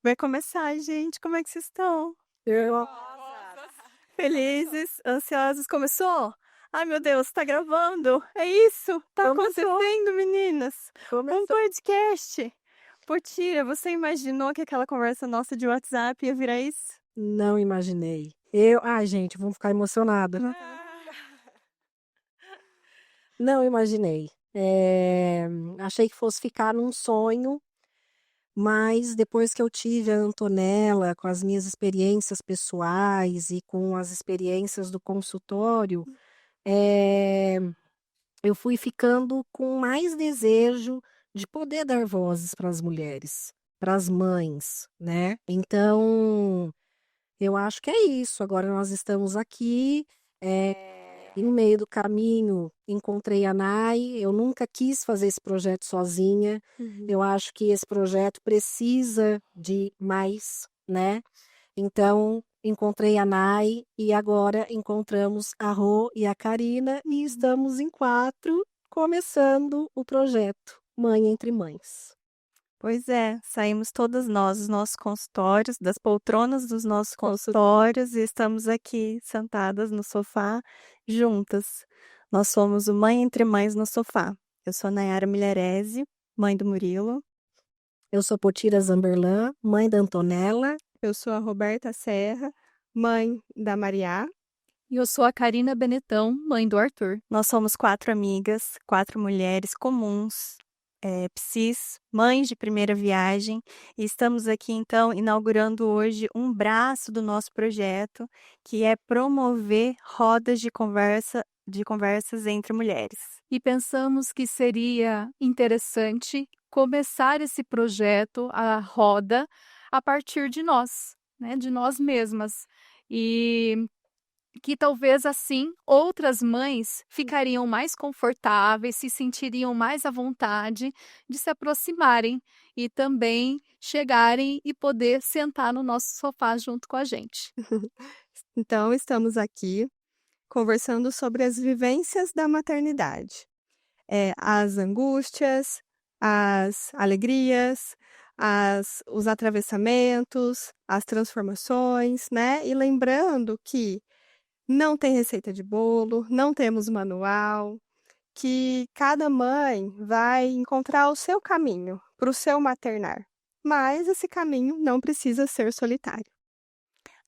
Vai começar, gente. Como é que vocês estão? Eu Felizes, ansiosos? Começou? Ai, meu Deus, tá gravando. É isso? Tá Começou, acontecendo, meninas. Um começou. podcast. Potira, você imaginou que aquela conversa nossa de WhatsApp ia virar isso? Não imaginei. Ai, gente, vamos ficar emocionada. Não imaginei. Achei que fosse ficar num sonho, mas depois que eu tive a Antonella, com as minhas experiências pessoais e com as experiências do consultório, eh, eu fui ficando com mais desejo de poder dar vozes para as mulheres, para as mães, né? Então, eu acho que é isso. Agora nós estamos aqui, e no meio do caminho encontrei a Nai. Eu nunca quis fazer esse projeto sozinha. Uhum. Eu acho que esse projeto precisa de mais, né? Então, encontrei a Nai e agora encontramos a Rô e a Karina e estamos em 4 começando o projeto Mãe Entre Mães. Pois é, saímos todas nós dos nossos consultórios, das poltronas dos nossos consultórios e estamos aqui sentadas no sofá juntas. Nós somos o Mãe Entre Mães no Sofá. Eu sou a Nayara Milharese, mãe do Murilo. Eu sou Potira Zamberlan, mãe da Antonella. Eu sou a Roberta Serra, mãe da Mariá. E eu sou a Karina Benetão, mãe do Arthur. Nós somos 4 amigas, 4 mulheres comuns, psis, mães de primeira viagem, e estamos aqui então inaugurando hoje um braço do nosso projeto, que é promover rodas de conversas entre mulheres. E pensamos que seria interessante começar esse projeto, a roda, a partir de nós, né, de nós mesmas. E que talvez assim outras mães ficariam mais confortáveis, se sentiriam mais à vontade de se aproximarem e também chegarem e poder sentar no nosso sofá junto com a gente. Então, estamos aqui conversando sobre as vivências da maternidade. As angústias, as alegrias, os atravessamentos, as transformações, né? E lembrando que não tem receita de bolo, não temos manual, que cada mãe vai encontrar o seu caminho para o seu maternar, mas esse caminho não precisa ser solitário.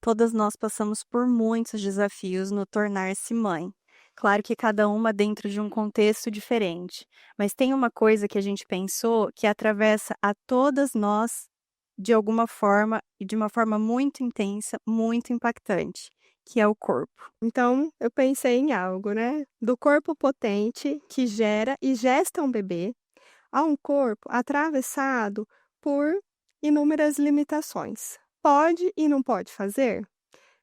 Todas nós passamos por muitos desafios no tornar-se mãe. Claro que cada uma dentro de um contexto diferente, mas tem uma coisa que a gente pensou que atravessa a todas nós de alguma forma e de uma forma muito intensa, muito impactante, que é o corpo. Então, eu pensei em algo, né? Do corpo potente que gera e gesta um bebê, a um corpo atravessado por inúmeras limitações. Pode e não pode fazer?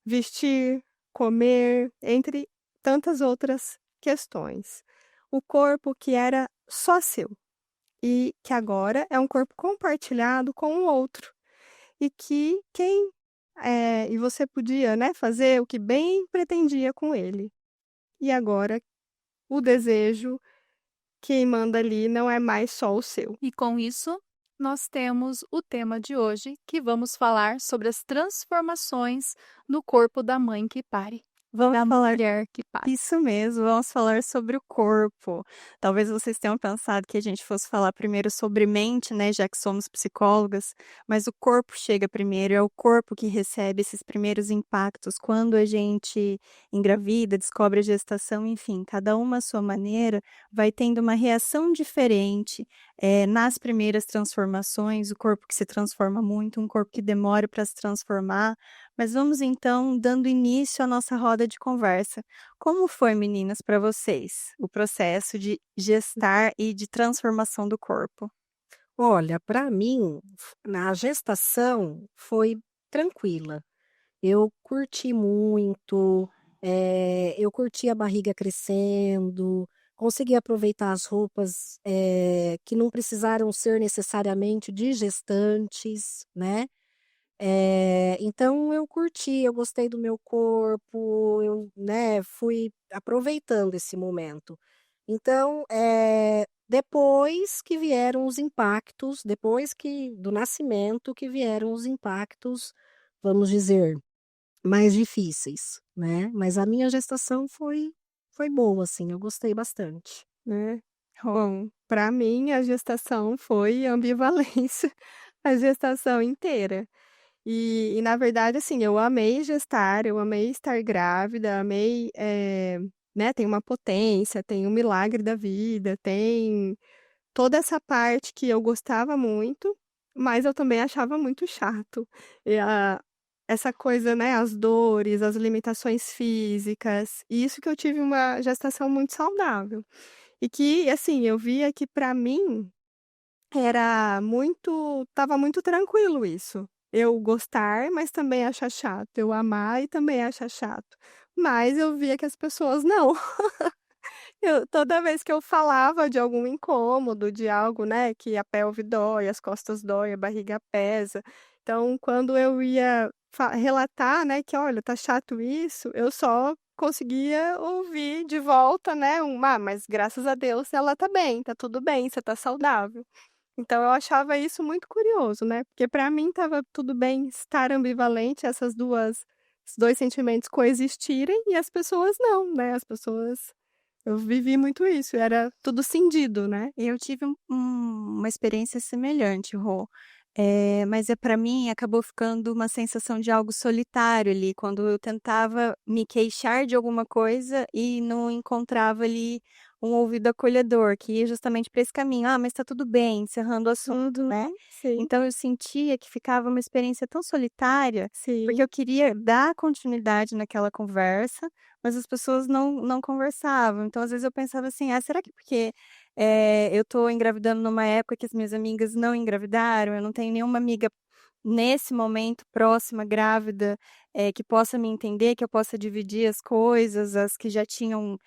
Vestir, comer, entre tantas outras questões. O corpo que era só seu e que agora é um corpo compartilhado com o outro. E que e você podia, né, fazer o que bem pretendia com ele. E agora o desejo, quem manda ali não é mais só o seu. E com isso, nós temos o tema de hoje, que vamos falar sobre as transformações no corpo da mãe que pare, Vamos da falar mulher que pare. Isso mesmo, vamos falar sobre o corpo. Talvez vocês tenham pensado que a gente fosse falar primeiro sobre mente, né, já que somos psicólogas, mas o corpo chega primeiro, é o corpo que recebe esses primeiros impactos quando a gente engravida, descobre a gestação, enfim, cada uma à sua maneira vai tendo uma reação diferente, nas primeiras transformações, o corpo que se transforma muito, um corpo que demora para se transformar. Mas vamos então dando início à nossa roda de conversa. Como foi, meninas, para vocês, o processo de gestar e de transformação do corpo? Olha, para mim, na gestação foi tranquila. Eu curti muito, eu curti a barriga crescendo, consegui aproveitar as roupas, que não precisaram ser necessariamente de gestantes, né. Então eu curti, eu gostei do meu corpo, eu, né, fui aproveitando esse momento. Então, Depois que vieram os impactos, depois do nascimento que vieram os impactos, vamos dizer, mais difíceis, né? Mas a minha gestação foi boa, assim, eu gostei bastante. Né. Bom, para mim a gestação foi ambivalência a gestação inteira. E na verdade, assim, eu amei gestar, eu amei estar grávida, amei, né, tem uma potência, tem um milagre da vida, tem toda essa parte que eu gostava muito, mas eu também achava muito chato. E essa coisa, né, as dores, as limitações físicas, e isso que eu tive uma gestação muito saudável. E que, assim, eu via que para mim estava muito tranquilo isso. Eu gostar, mas também achar chato, eu amar e também achar chato. Mas eu via que as pessoas não. Toda vez que eu falava de algum incômodo, de algo, né, que a pelve dói, as costas dói, a barriga pesa. Então, quando eu ia relatar, né, que olha, tá chato isso, eu só conseguia ouvir de volta, né, mas graças a Deus ela tá bem, tá tudo bem, você tá saudável. Então eu achava isso muito curioso, né, porque para mim estava tudo bem estar ambivalente, esses 2 sentimentos coexistirem e as pessoas não, né, as pessoas eu vivi muito isso, era tudo cindido, né. Eu tive uma experiência semelhante, Rô. Mas para mim acabou ficando uma sensação de algo solitário ali, quando eu tentava me queixar de alguma coisa e não encontrava ali um ouvido acolhedor, que ia justamente para esse caminho: "Ah, mas está tudo bem", encerrando o assunto, Uhum. né. Sim, Então eu sentia que ficava uma experiência tão solitária, porque sim. eu queria dar continuidade naquela conversa, mas as pessoas não conversavam. Então às vezes eu pensava assim: "Ah, será que porque eu tô engravidando numa época que as minhas amigas não engravidaram, eu não tenho nenhuma amiga nesse momento próxima, grávida, que possa me entender, que eu possa dividir as coisas, as que já tinham,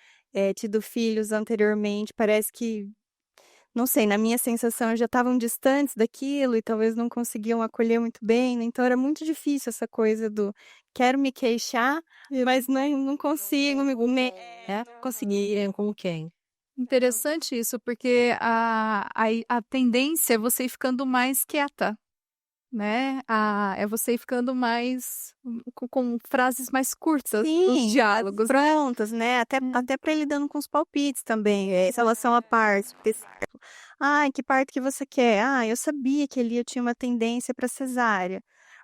tido filhos anteriormente, parece que, não sei, na minha sensação já estavam distantes daquilo e talvez não conseguiam acolher muito bem, né, então era muito difícil essa coisa do quero me queixar, E mas não consigo Conseguiram com quem? Interessante isso, porque a tendência é você ir ficando mais quieta, né, é você ir ficando mais com frases mais curtas nos sim, diálogos. prontas, né, até para ir lidando com os palpites também, em relação a partos, porque se "Ai, que parto que você quer?", "Ah, eu sabia que ali eu tinha uma tendência para cesárea",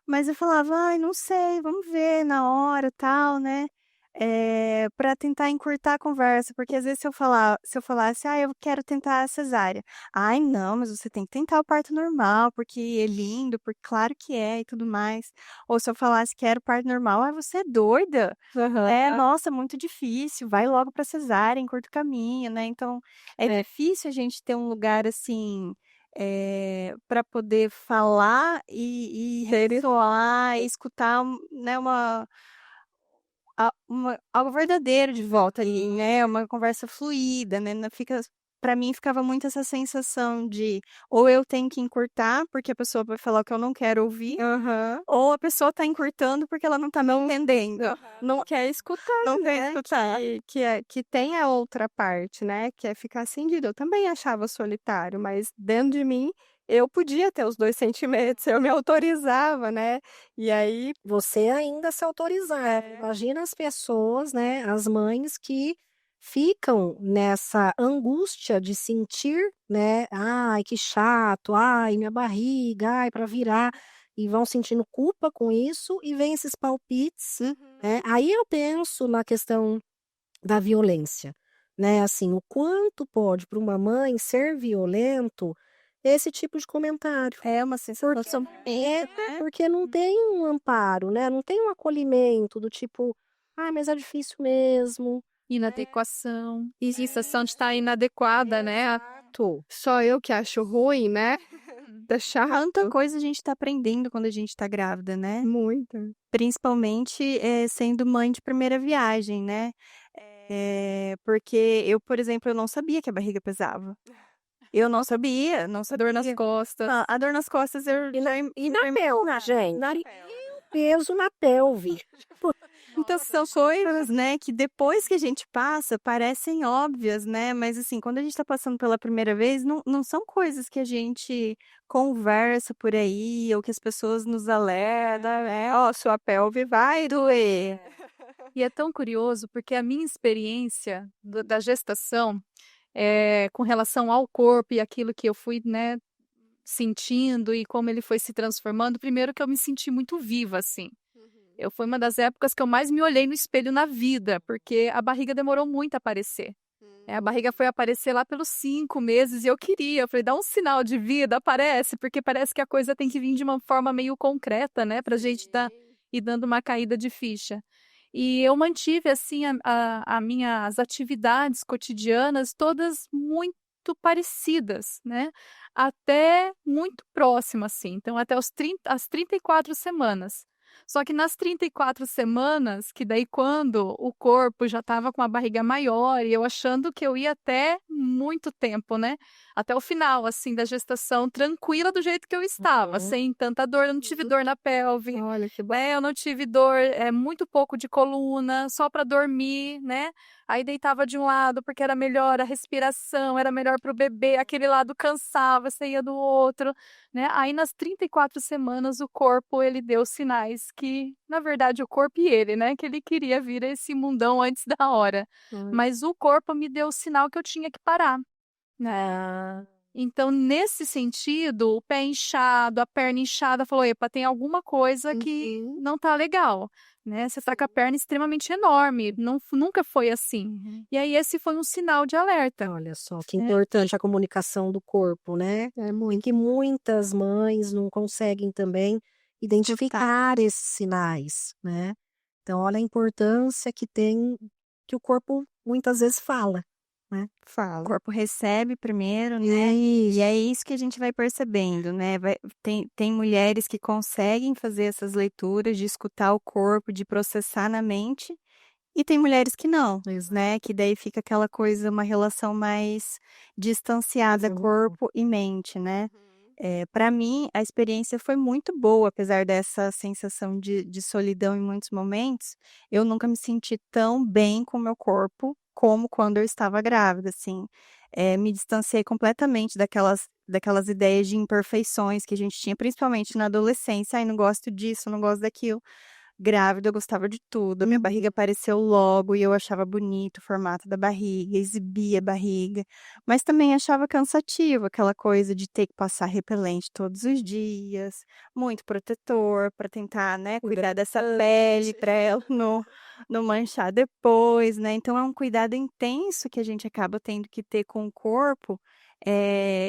mas eu falava: "Ai, não sei, vamos ver na hora, tal, né", pra tentar encurtar a conversa, porque às vezes se eu falasse: "Ah, eu quero tentar a cesárea", "Ai, não, mas você tem que tentar o parto normal, porque é lindo, porque claro que é e tudo mais". Ou se eu falasse: "Quero parto normal", "Ai, você é doida? aham. Nossa, muito difícil, vai logo pra cesárea, encurta o caminho", né. Então, é É. difícil a gente ter um lugar, assim, pra poder falar e Seres ressoar e escutar, né, algo verdadeiro de volta ali, né, uma conversa fluida, né, não fica pra mim ficava muito essa sensação de ou eu tenho que encurtar, porque a pessoa vai falar o que eu não quero ouvir, aham. ou a pessoa tá encurtando porque ela não tá me entendendo. Não quer escutar, Não quer né, escutar. que tem a outra parte, né, que é ficar cindido. Eu também achava solitário, mas dentro de mim eu podia ter os 2 sentimentos, eu me autorizava, né, e aí Você ainda se autorizar. Imagina as pessoas, né, as mães que ficam nessa angústia de sentir, né, "Ai, que chato. Ai, minha barriga. Ai, para virar", e vão sentindo culpa com isso e vem esses palpites, né. Aí eu penso na questão da violência, né, assim, o quanto pode para uma mãe ser violento esse tipo de comentário. É uma sensação né. Porque não tem um amparo, né, não tem um acolhimento do tipo: "Ai, mas é difícil mesmo". Inadequação, e sensação de estar inadequada, né. Exato. só eu que acho ruim, né, é Tanta chato. coisa a gente tá aprendendo quando a gente tá grávida, né. Muita. Principalmente, sendo mãe de primeira viagem, né. Porque eu, por exemplo, eu não sabia que a barriga pesava. Eu não sabia, não Dor nas sabia. costas. A dor nas costas eu E já na pelve, gente, e o peso na pelve. Então são coisas, né, que depois que a gente passa, parecem óbvias, né, mas assim, quando a gente tá passando pela primeira vez, não são coisas que a gente conversa por aí ou que as pessoas nos alertam, "Ó, sua pelve vai doer". E é tão curioso, porque a minha experiência da gestação, com relação ao corpo e aquilo que eu fui, né, sentindo e como ele foi se transformando, primeiro que eu me senti muito viva, assim. Foi uma das épocas que eu mais me olhei no espelho na vida, porque a barriga demorou muito a aparecer. A barriga foi aparecer lá pelos 5 meses e eu falei, dá um sinal de vida, aparece, porque parece que a coisa tem que vir de uma forma meio concreta, né, pra gente ir dando uma caída de ficha. E eu mantive, assim, a minhas atividades cotidianas todas muito parecidas, né, até muito próximo, assim, então até as 34 semanas. Só que nas 34 semanas, que daí quando o corpo já estava com a barriga maior e eu achando que eu ia até muito tempo, né, até o final, assim, da gestação, tranquila do jeito que eu estava, sem tanta dor, eu não tive dor na pelve, Olha que bom. eu não tive dor, muito pouco de coluna, só para dormir, né, aí deitava de um lado porque era melhor a respiração, era melhor para o bebê, aquele lado cansava, você ia do outro, né, aí nas 34 semanas o corpo ele deu sinais que, na verdade o corpo e ele, né, que ele queria vir a esse mundão antes da hora, mas o corpo me deu o sinal que eu tinha que parar, né. Então nesse sentido, o pé inchado, a perna inchada, falou: "Epa, tem alguma coisa que não tá legal, né, você tá com a perna extremamente enorme, nunca foi assim". E aí esse foi um sinal de alerta. Olha só que importante a comunicação do corpo, né? É E muito. que muitas mães não conseguem também identificar esses sinais, né? Então, olha a importância que tem, que o corpo muitas vezes fala, né? O Fala. corpo recebe primeiro, né, É e é isso. isso que a gente vai percebendo, né, tem mulheres que conseguem fazer essas leituras de escutar o corpo, de processar na mente, e tem mulheres que não, né, que daí fica aquela coisa, uma relação mais distanciada corpo e mente, né. Pra mim, a experiência foi muito boa, apesar dessa sensação de solidão em muitos momentos, eu nunca me senti tão bem com o meu corpo, como quando eu estava grávida, assim. Me distanciei completamente daquelas ideias de imperfeições que a gente tinha, principalmente na adolescência, "Ai, não gosto disso, não gosto daquilo". Grávida eu gostava de tudo, a minha barriga apareceu logo e eu achava bonito o formato da barriga, exibia a barriga, mas também achava cansativo aquela coisa de ter que passar repelente todos os dias, muito protetor para tentar, né, cuidar dessa pele para ela não manchar depois, né, então é um cuidado intenso que a gente acaba tendo que ter com o corpo,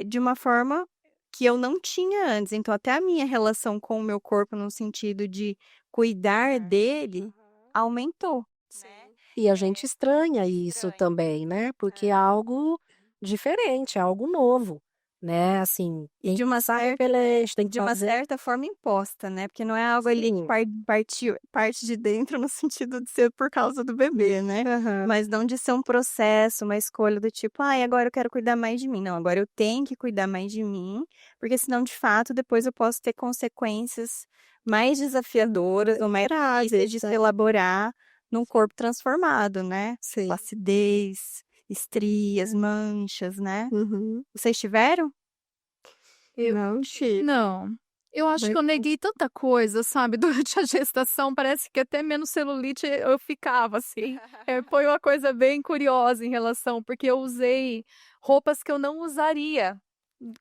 de uma forma que eu não tinha antes, então até a minha relação com o meu corpo no sentido de cuidar dele aumentou, né. E a gente estranha isso também, né? Porque é algo diferente, é algo novo, né? Assim, E tem que passar repelente, tem que de uma fazer. certa forma imposta, né, porque não é algo ali que Sim. partiu parte de dentro no sentido de ser por causa do bebê, né, mas não de ser um processo, uma escolha do tipo: "Ai, agora eu quero cuidar mais de mim". Não, agora eu tenho que cuidar mais de mim, porque senão de fato depois eu posso ter consequências mais desafiadoras ou mais difíceis de se elaborar num corpo transformado, né. Sim. Flacidez, estrias, manchas, né. Uhum. Vocês tiveram? Eu Não tive. não, eu acho que eu neguei tanta coisa, sabe, durante a gestação, parece que até menos celulite eu ficava, assim. Foi uma coisa bem curiosa em relação porque eu usei roupas que eu não usaria.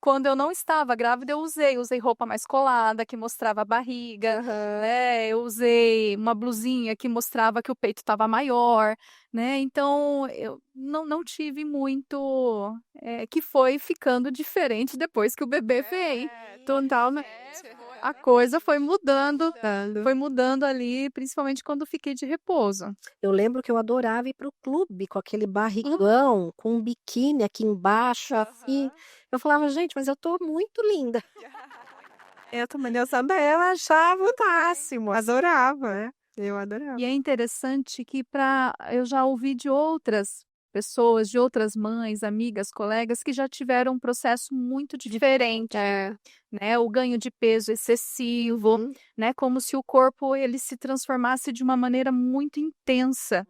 Quando eu não estava grávida, eu usei roupa mais colada, que mostrava a barriga, né, eu usei uma blusinha que mostrava que o peito estava maior, né, então eu não tive muito, que foi ficando diferente depois que o bebê veio. Totalmente. A coisa foi mudando ali, principalmente quando fiquei de repouso. Eu lembro que eu adorava ir para o clube com aquele barrigão, com um biquíni aqui embaixo, assim. Eu falava: "Gente, mas eu tô muito linda". Eu também, eu achava o máximo, adorava, né. Eu adorava. E é interessante que eu já ouvi de outras pessoas, de outras mães, amigas, colegas que já tiveram um processo muito diferente, né? O ganho de peso excessivo, né? Como se o corpo ele se transformasse de uma maneira muito intensa,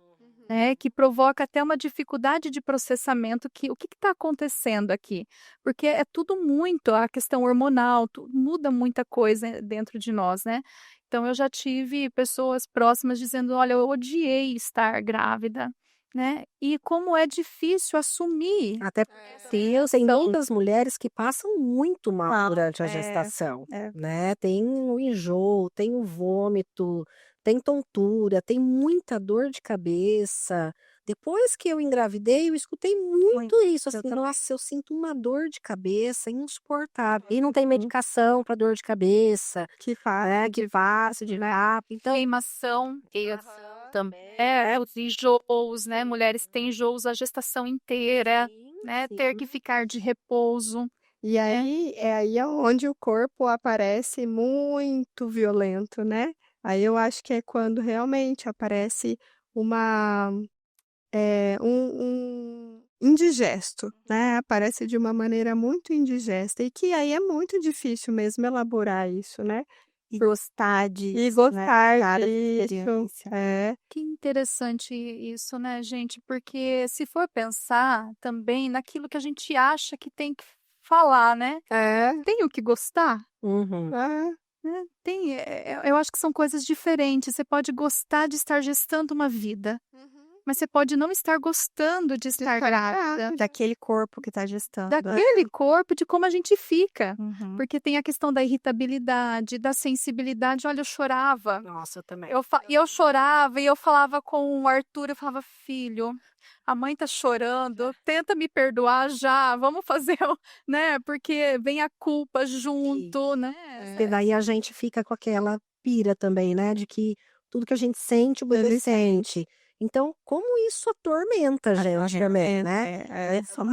né? Que provoca até uma dificuldade de processamento que o que está acontecendo aqui? Porque é tudo muito a questão hormonal, muda muita coisa dentro de nós, né? Então eu já tive pessoas próximas dizendo, olha, eu odiei estar grávida, né? E como é difícil assumir. Até porque tem muitas mulheres que passam muito mal durante a gestação, né? Tem o enjoo, tem o vômito, tem tontura, tem muita dor de cabeça. Depois que eu engravidei, eu escutei muito isso, assim, nossa, eu sinto uma dor de cabeça insuportável. E não tem medicação para dor de cabeça, Que faz. né? Que fácil de rápido. Então, Queimação, também, os enjoos, né? Mulheres têm enjoos a gestação inteira, né? Ter que ficar de repouso. E aí é aí onde o corpo aparece muito violento, né? Aí eu acho que é quando realmente aparece uma um indigesto, né? Aparece de uma maneira muito indigesta e que aí é muito difícil mesmo elaborar isso, né? E gostar disso, E né? gostar Cada disso. experiência. Que interessante isso, né, gente? Porque se for pensar também naquilo que a gente acha que tem que falar, né? Tem o que gostar? Né? Eu acho que são coisas diferentes. Você pode gostar de estar gestando uma vida, mas você pode não estar gostando de estar grávida. Daquele corpo que está gestando. Daquele corpo, de como a gente fica. Uhum. Porque tem a questão da irritabilidade, da sensibilidade. Olha, eu chorava. nossa, eu também. Eu chorava e eu falava com o Arthur, eu falava, filho, a mãe tá chorando, tenta me perdoar já, vamos fazer, né? Porque vem a culpa junto, né? E daí a gente fica com aquela pira também, né? De que tudo que a gente sente, o bebê sente. Então, como isso atormenta a gente também, né?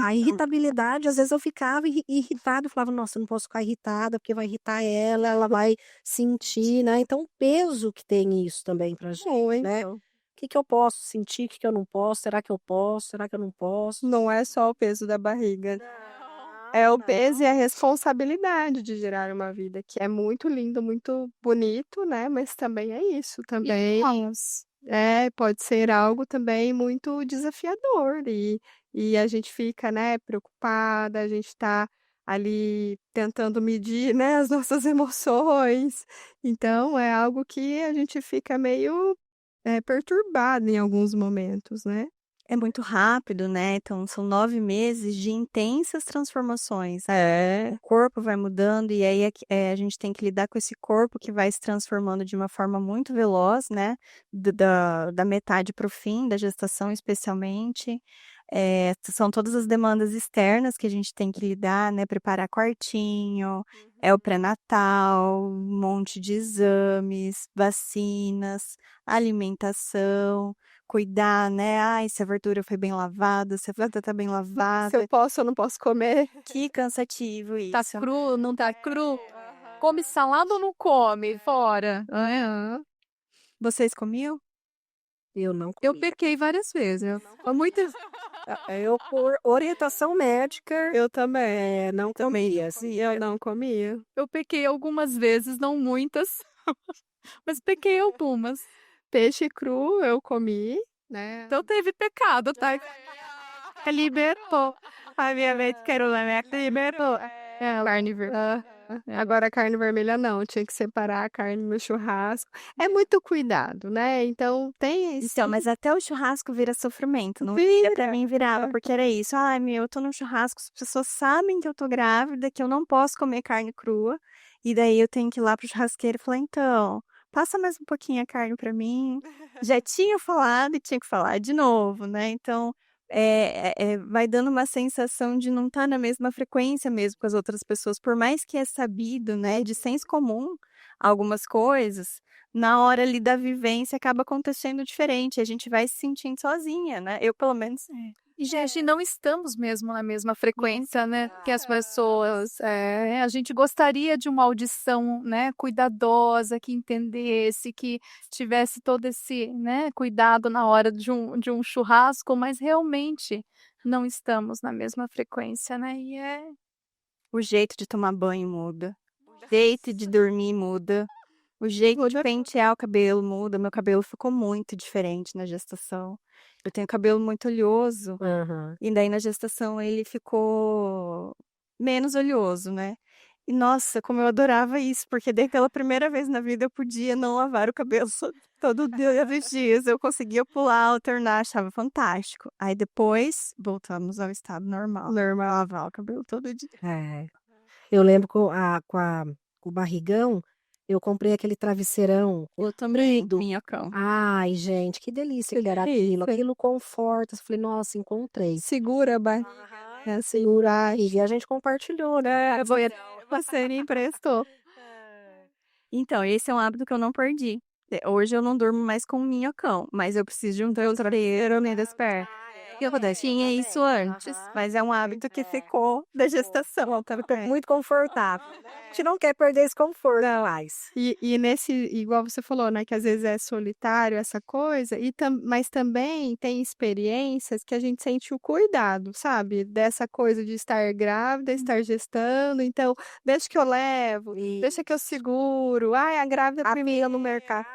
A irritabilidade, às vezes eu ficava irritada, eu falava, nossa, eu não posso ficar irritada, porque vai irritar ela vai sentir, né? Então, o peso que tem isso também pra gente, né? O que eu posso sentir, o que eu não posso, será que eu posso, será que eu não posso? Não é só o peso da barriga. É o peso e a responsabilidade de gerar uma vida, que é muito lindo, muito bonito, né? Mas também é isso, também pode ser algo também muito desafiador e a gente fica, né, preocupada, a gente está ali tentando medir, né, as nossas emoções. Então é algo que a gente fica meio perturbado em alguns momentos, né? É muito rápido, né? Então, são 9 meses de intensas transformações. O corpo vai mudando e aí a gente tem que lidar com esse corpo que vai se transformando de uma forma muito veloz, né? Da metade para o fim da gestação, especialmente. São todas as demandas externas que a gente tem que lidar, né? Preparar quartinho, é o pré-natal, um monte de exames, vacinas, alimentação, cuidar, né? Ai, se a verdura foi bem lavada, se a fruta tá bem Se lavada. eu posso ou não posso comer. Que cansativo Tá isso. cru, não tá cru? Come salada ou não come? Fora. Vocês comiam? Eu não Eu comia. pequei várias vezes. Muitas. Eu, por orientação médica, Eu também. não comia. Eu não comia. Eu pequei algumas vezes, não muitas, mas pequei algumas. Peixe cru eu comi, né? Então teve pecado, tá? Libertou. A minha médica libertou. Carne vermelha. Agora a carne vermelha não, tinha que separar a carne no churrasco. É muito cuidado, né? Então tem isso. Então, mas até o churrasco vira sofrimento, não Vira. pra mim virava, porque era isso. Ai, meu, eu tô num churrasco, as pessoas sabem que eu tô grávida, que eu não posso comer carne crua, e daí eu tenho que ir lá pro churrasqueiro e falar, então, passa mais um pouquinho a carne pra mim. Já tinha falado e tinha que falar de novo, né? Então, vai dando uma sensação de não estar na mesma frequência mesmo com as outras pessoas, por mais que é sabido, né, de senso comum algumas coisas, na hora ali da vivência acaba acontecendo diferente, a gente vai se sentindo sozinha, né? Eu, pelo menos, E, gente, não estamos mesmo na mesma frequência, né, que as pessoas. A gente gostaria de uma audição, né, cuidadosa, que entendesse, que tivesse todo esse, né, cuidado na hora de um churrasco, mas realmente não estamos na mesma frequência, né? E o jeito de tomar banho muda, o jeito de dormir muda, o jeito de pentear o cabelo muda. Meu cabelo ficou muito diferente na gestação. Eu tenho cabelo muito oleoso, Aham. e daí na gestação ele ficou menos oleoso, né? E nossa, como eu adorava isso, porque daí pela primeira vez na vida eu podia não lavar o cabelo todo dia, os dias. Eu conseguia pular, alternar, achava fantástico. Aí depois voltamos ao estado normal. Normal, lavar o cabelo todo dia. É. Eu lembro com o barrigão, eu comprei aquele travesseirão Eu também, comprido. minhocão. Ai, gente, que delícia que era aquilo. Aquilo conforta. Eu falei, nossa, encontrei. Segura a barriga, né? Segurar. E a gente compartilhou, né? Você me emprestou. Então, esse é um hábito que eu não perdi. Hoje eu não durmo mais com minhocão, mas eu preciso de um travesseiro nem desperto. Eu tinha isso antes, mas é um hábito que ficou da gestação também. Muito confortável. A gente não quer perder esse conforto mais. E nesse, igual você falou, né, que às vezes é solitário essa coisa, mas também tem experiências que a gente sente o cuidado, sabe? Dessa coisa de estar grávida, estar gestando, então, deixa que eu levo, deixa que eu seguro, ai, a grávida primeiro no mercado.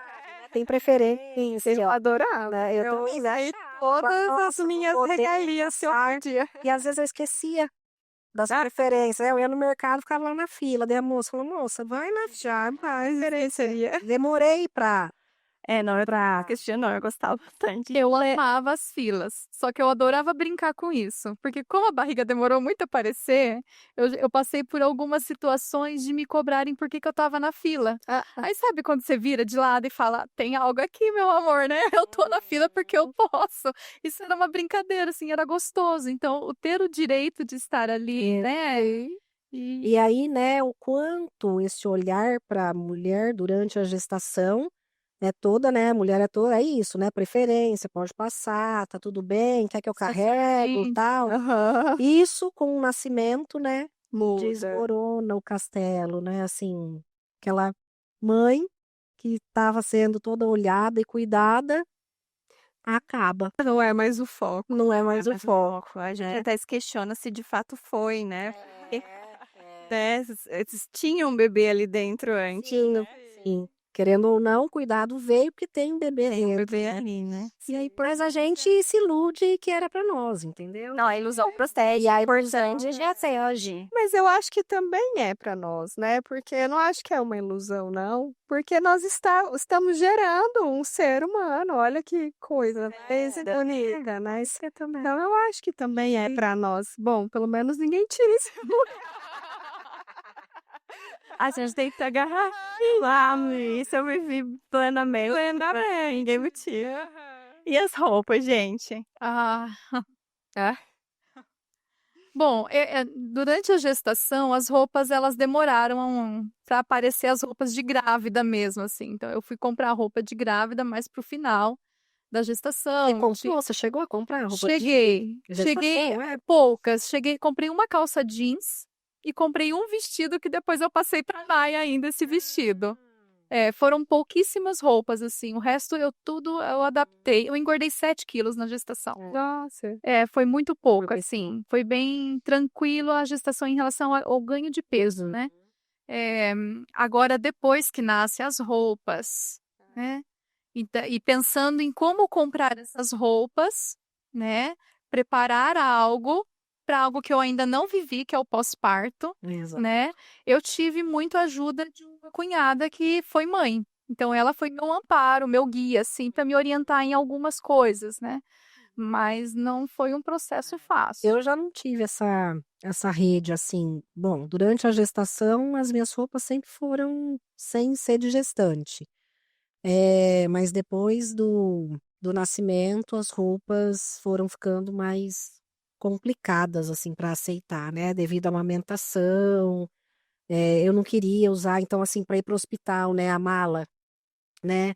Tem preferência. Eu adorava. Né? Eu aí todas as minhas regalias se eu podia. E às vezes eu esquecia das preferências. Eu ia no mercado, ficava lá na fila. Daí a moça falou, moça, vai na Já mais seria. Demorei pra Não, pra questionar, eu gostava bastante. eu amava as filas, só que eu adorava brincar com isso, porque como a barriga demorou muito a aparecer, eu passei por algumas situações de me cobrarem por que eu tava na fila. Aí sabe quando você vira de lado e fala, tem algo aqui, meu amor, né? Eu tô na fila porque eu posso. Isso era uma brincadeira, assim, era gostoso. Então, o ter o direito de estar ali, né? E aí, né, o quanto esse olhar para a mulher durante a gestação é toda, né, a mulher é toda, é isso, né, preferência, pode passar, tá tudo bem, quer que eu carrego, tal. Isso com o nascimento, né, Muda. desmorona o castelo, né, assim, aquela mãe que estava sendo toda olhada e cuidada, acaba. Não é mais o foco. Não é mais o foco. A gente até se questiona se de fato foi, né? Porque, né, eles tinham um bebê ali dentro antes. Sim. Querendo ou não, cuidado veio porque tem um bebê Tem um dentro, bebê né? ali, né? E aí, mas a gente se ilude que era pra nós, entendeu? Não, a ilusão procede. E a importante já sei hoje. Mas eu acho que também é para nós, né? Porque eu não acho que é uma ilusão, não. Porque nós estamos gerando um ser humano. Olha que coisa bonita, né? Então eu acho que também é para nós. Bom, pelo menos ninguém tira esse A gente tem que se agarrar lá, isso eu vivi plenamente. Ninguém me tira. E as roupas, gente? Ah. Bom, durante a gestação, as roupas elas demoraram para aparecer as roupas de grávida mesmo, assim. Então, eu fui comprar roupa de grávida mais pro final da gestação. Você comprou? Você chegou a comprar roupa de Cheguei gestação? poucas. Comprei uma calça jeans e comprei um vestido que depois eu passei para Maia ainda esse vestido. Foram pouquíssimas roupas, assim. O resto eu adaptei. Eu engordei 7 quilos na gestação. Nossa. Foi muito pouco, assim. Foi bem tranquilo a gestação em relação ao ganho de peso, né? Agora, depois que nascem as roupas, né? E pensando em como comprar essas roupas, né? Preparar algo para algo que eu ainda não vivi, que é o pós-parto, Exato. né? Eu tive muito ajuda de uma cunhada que foi mãe. Então, ela foi meu amparo, meu guia, assim, para me orientar em algumas coisas, né? Mas não foi um processo fácil. Eu já não tive essa rede assim. Bom, durante a gestação, as minhas roupas sempre foram sem ser de gestante. Mas depois do nascimento, as roupas foram ficando mais complicadas assim para aceitar, né? Devido à amamentação. Eu não queria usar, então assim, para ir para o hospital, né? A mala né?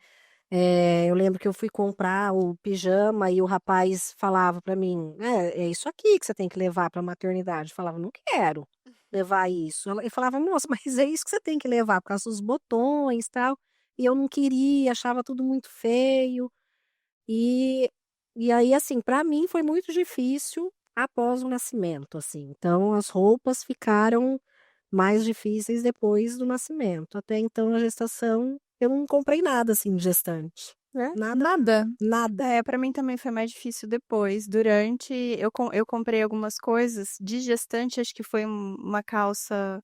Eu lembro que eu fui comprar o pijama e o rapaz falava pra mim, é isso aqui que você tem que levar pra maternidade. Eu falava, não quero levar isso. Ele falava, moça, mas é isso que você tem que levar, por causa dos botões e tal. E eu não queria, achava tudo muito feio. E, e aí, assim, pra mim foi muito difícil após o nascimento, assim. Então, as roupas ficaram mais difíceis depois do nascimento. Até então, na gestação, eu não comprei nada, assim, de gestante. Né? Nada, Nada. nada. Para mim também foi mais difícil depois. Durante, eu comprei algumas coisas de gestante, acho que foi uma calça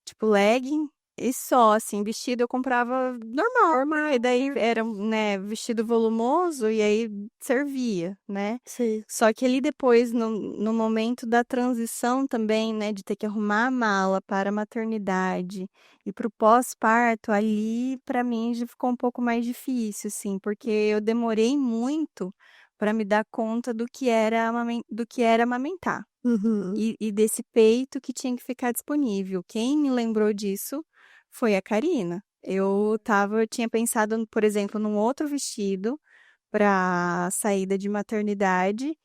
tipo legging e só, assim, vestido eu comprava normal, e daí era, né, vestido volumoso e aí servia, né? Sim. Só que ali depois, no momento da transição também, né, de ter que arrumar a mala para a maternidade e para o pós-parto, ali para mim já ficou um pouco mais difícil, assim, porque eu demorei muito para me dar conta do que era amamentar Uhum. e desse peito que tinha que ficar disponível. Quem me lembrou disso foi a Karina. Eu tinha pensado, por exemplo, num outro vestido para saída de maternidade,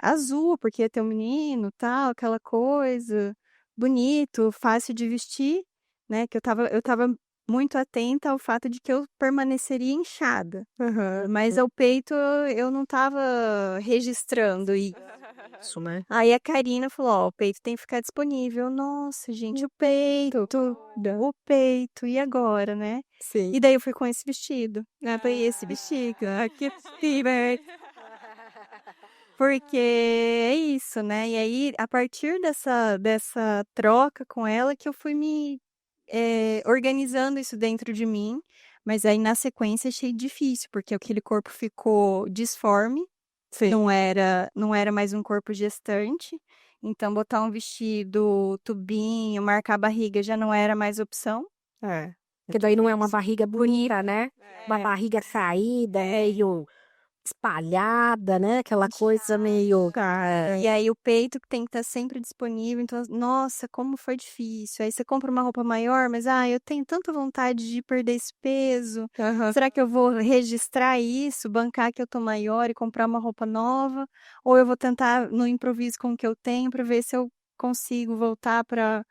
azul, porque ia ter um menino, tal, aquela coisa, bonito, fácil de vestir, né? Que eu tava muito atenta ao fato de que eu permaneceria inchada. Aham. Mas o peito eu não estava registrando. E Isso, né? aí a Karina falou: Ó, o peito tem que ficar disponível. Nossa, gente, o peito, o peito, e agora, né? Sim. E daí eu fui com esse vestido. Né? Foi esse vestido, aqui, porque é isso, né? E aí, a partir dessa troca com ela, que eu fui me organizando isso dentro de mim. Mas aí, na sequência, achei difícil, porque aquele corpo ficou disforme, Sim. não era mais um corpo gestante. Então, botar um vestido, tubinho, marcar a barriga já não era mais opção. É. Porque daí não é uma barriga bonita, né? Uma barriga caída, meio espalhada, né? Aquela coisa meio. Tá. E aí o peito que tem que estar sempre disponível. Então, nossa, como foi difícil. Aí você compra uma roupa maior, mas eu tenho tanta vontade de perder esse peso. Aham. Será que eu vou registrar isso, bancar que eu tô maior e comprar uma roupa nova? Ou eu vou tentar no improviso com o que eu tenho para ver se eu consigo voltar para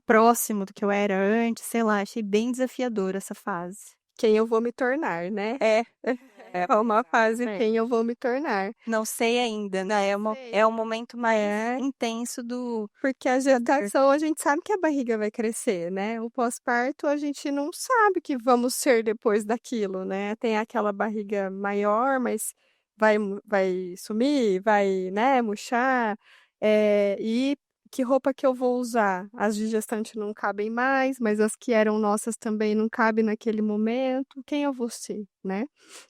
próximo do que eu era antes, sei lá, achei bem desafiadora essa fase. Quem eu vou me tornar, né? É, É uma fase É. quem eu vou me tornar. não sei ainda, né? É o momento mais É. intenso do. Porque a gestação a gente sabe que a barriga vai crescer, né? O pós-parto a gente não sabe que vamos ser depois daquilo, né? Tem aquela barriga maior, mas vai sumir, vai, né, murchar. E que roupa que eu vou usar? As de gestante não cabem mais, mas as que eram nossas também não cabem naquele momento. Quem eu vou ser, né?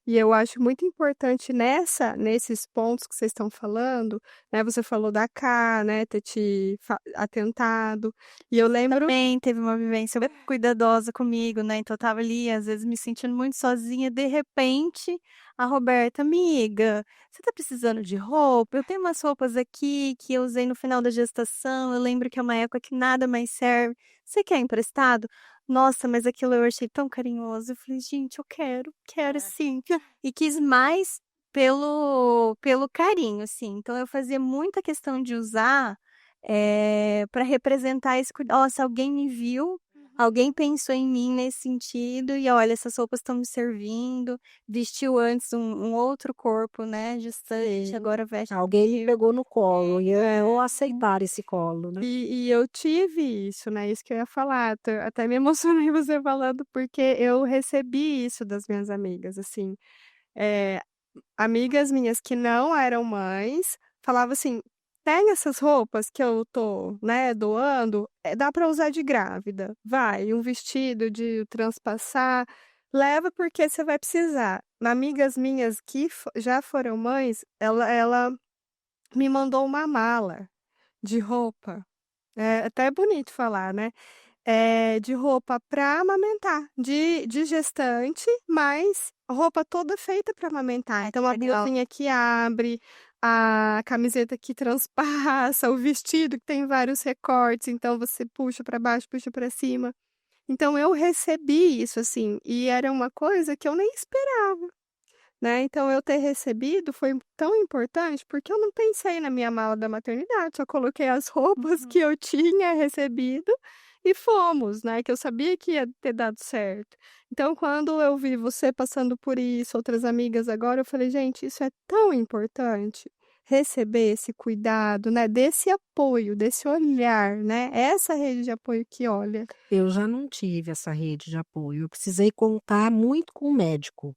E eu acho muito importante nesses pontos que vocês estão falando, né? Você falou da K, né? Ter te atentado. E eu lembro. Também teve uma vivência muito cuidadosa comigo, né? Então eu tava ali, às vezes, me sentindo muito sozinha. De repente, a Roberta, amiga, você tá precisando de roupa? Eu tenho umas roupas aqui que eu usei no final da gestação. Eu lembro que é uma época que nada mais serve. Você quer emprestado? Nossa, mas aquilo eu achei tão carinhoso. Eu falei, gente, eu quero sim. E quis mais pelo carinho, assim. Então eu fazia muita questão de usar para representar esse cuidado. Nossa, alguém me viu, alguém pensou em mim nesse sentido, e olha, essas roupas estão me servindo. Vestiu antes um outro corpo, né? Gestante, Sim. agora veste. Alguém me pegou no colo e eu aceitar esse colo, né? E eu tive isso, né? Isso que eu ia falar. Até me emocionei você falando, porque eu recebi isso das minhas amigas, assim. É, amigas minhas que não eram mães falavam assim: pega essas roupas que eu tô, né, doando, dá para usar de grávida. Vai, um vestido de transpassar, leva porque você vai precisar. Amigas minhas que já foram mães, ela me mandou uma mala de roupa. É até bonito falar, né? De roupa para amamentar, de gestante, mas roupa toda feita para amamentar. Então, a Legal. blusinha que abre, a camiseta que transpassa, o vestido que tem vários recortes, então você puxa para baixo, puxa para cima. Então eu recebi isso, assim, e era uma coisa que eu nem esperava, né. Então eu ter recebido foi tão importante, porque eu não pensei na minha mala da maternidade, só coloquei as roupas Uhum. que eu tinha recebido e fomos, né, que eu sabia que ia ter dado certo. Então quando eu vi você passando por isso, outras amigas agora, eu falei: "Gente, isso é tão importante, receber esse cuidado, né, desse apoio, desse olhar, né, essa rede de apoio que olha". Eu já não tive essa rede de apoio, eu precisei contar muito com o médico.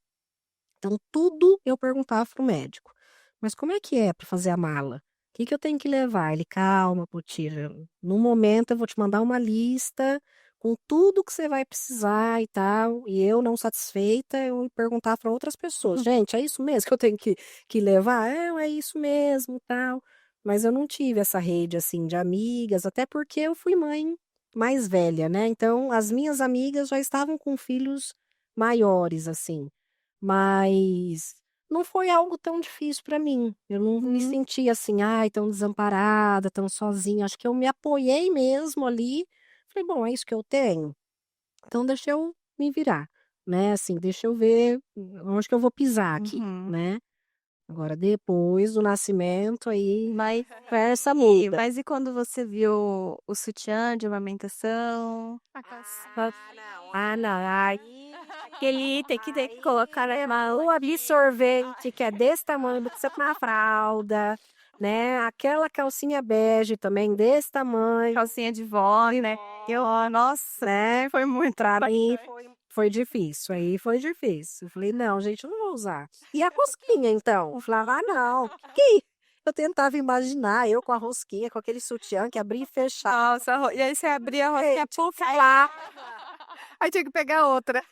Então tudo eu perguntava para o médico: "Mas como é que é para fazer a mala? O que que eu tenho que levar?" Ele: "Calma, Potira, no momento eu vou te mandar uma lista com tudo que você vai precisar e tal", e eu não satisfeita, eu perguntava para outras pessoas: "Gente, é isso mesmo que eu tenho que levar?" É isso mesmo, tal". Mas eu não tive essa rede, assim, de amigas, até porque eu fui mãe mais velha, né, então as minhas amigas já estavam com filhos maiores, assim. Mas não foi algo tão difícil para mim. Eu não me Uhum. senti assim, ai, tão desamparada, tão sozinha. Acho que eu me apoiei mesmo ali. Falei, bom, é isso que eu tenho. Então deixa eu me virar, né? Assim, deixa eu ver onde que eu vou pisar aqui, Uhum. né? Agora, depois do nascimento, aí Mas conversa e muda. mas e quando você viu o sutiã de amamentação? A calcinha. Ah, não. Aí, aquele item que tem que colocar o absorvente, que é desse tamanho, do que você põe na fralda, né? Aquela calcinha bege também, desse tamanho, Calcinha de vó, né. Nossa, né? foi muito Pra mim impactante. foi difícil, aí foi difícil. Eu falei, não, gente, eu não vou usar. E a rosquinha, então? Eu falava, ah, não. Eu tentava imaginar eu com a rosquinha, com aquele sutiã que abria e fechava. Nossa, e aí você abria a rosquinha, puf, Lá. aí tinha que pegar outra,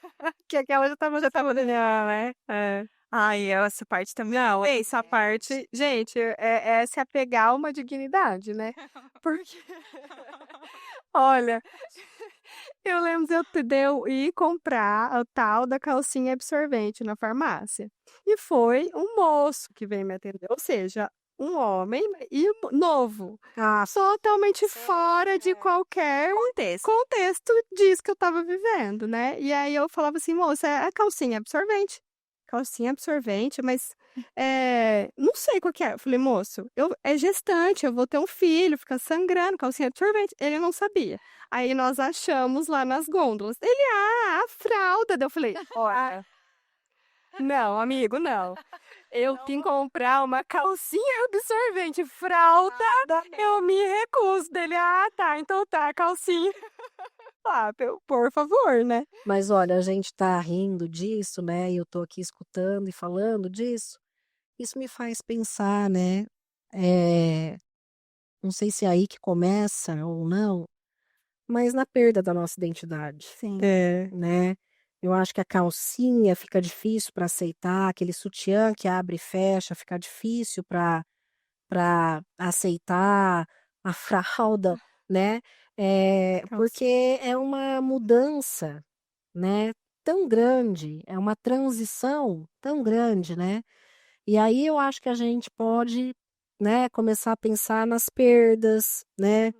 que aquela já estava Né. é. Ai, essa parte também Não, foi essa parte gente, é se apegar a uma dignidade, né, porque olha, eu lembro de eu ir comprar a tal da calcinha absorvente na farmácia, e foi um moço que veio me atender, ou seja, um homem e novo, Ah, totalmente fora de qualquer contexto. contexto disso que eu estava vivendo, né. E aí eu falava assim: "Moça, é a calcinha absorvente". Calcinha absorvente, mas, não sei qual que é. Eu falei: "Moço, é gestante, eu vou ter um filho, fica sangrando, calcinha absorvente". Ele não sabia. Aí nós achamos lá nas gôndolas. Ele: "Ah, a fralda". Daí eu falei: "Olha, não, amigo, não. Eu vim comprar uma calcinha absorvente, fralda eu me recuso". Dele: "Ah, tá, então tá, calcinha". Ah, por favor, né. mas olha, a gente tá rindo disso, né, e eu tô aqui escutando e falando disso, isso me faz pensar, né, eh, não sei se é aí que começa ou não, mas na perda da nossa identidade, Sim. É. né. Eu acho que a calcinha fica difícil para aceitar, aquele sutiã que abre e fecha fica difícil para aceitar, a fralda, né, Calcinha. porque é uma mudança, né, tão grande, é uma transição tão grande, né. E aí eu acho que a gente pode, né, começar a pensar nas perdas, né.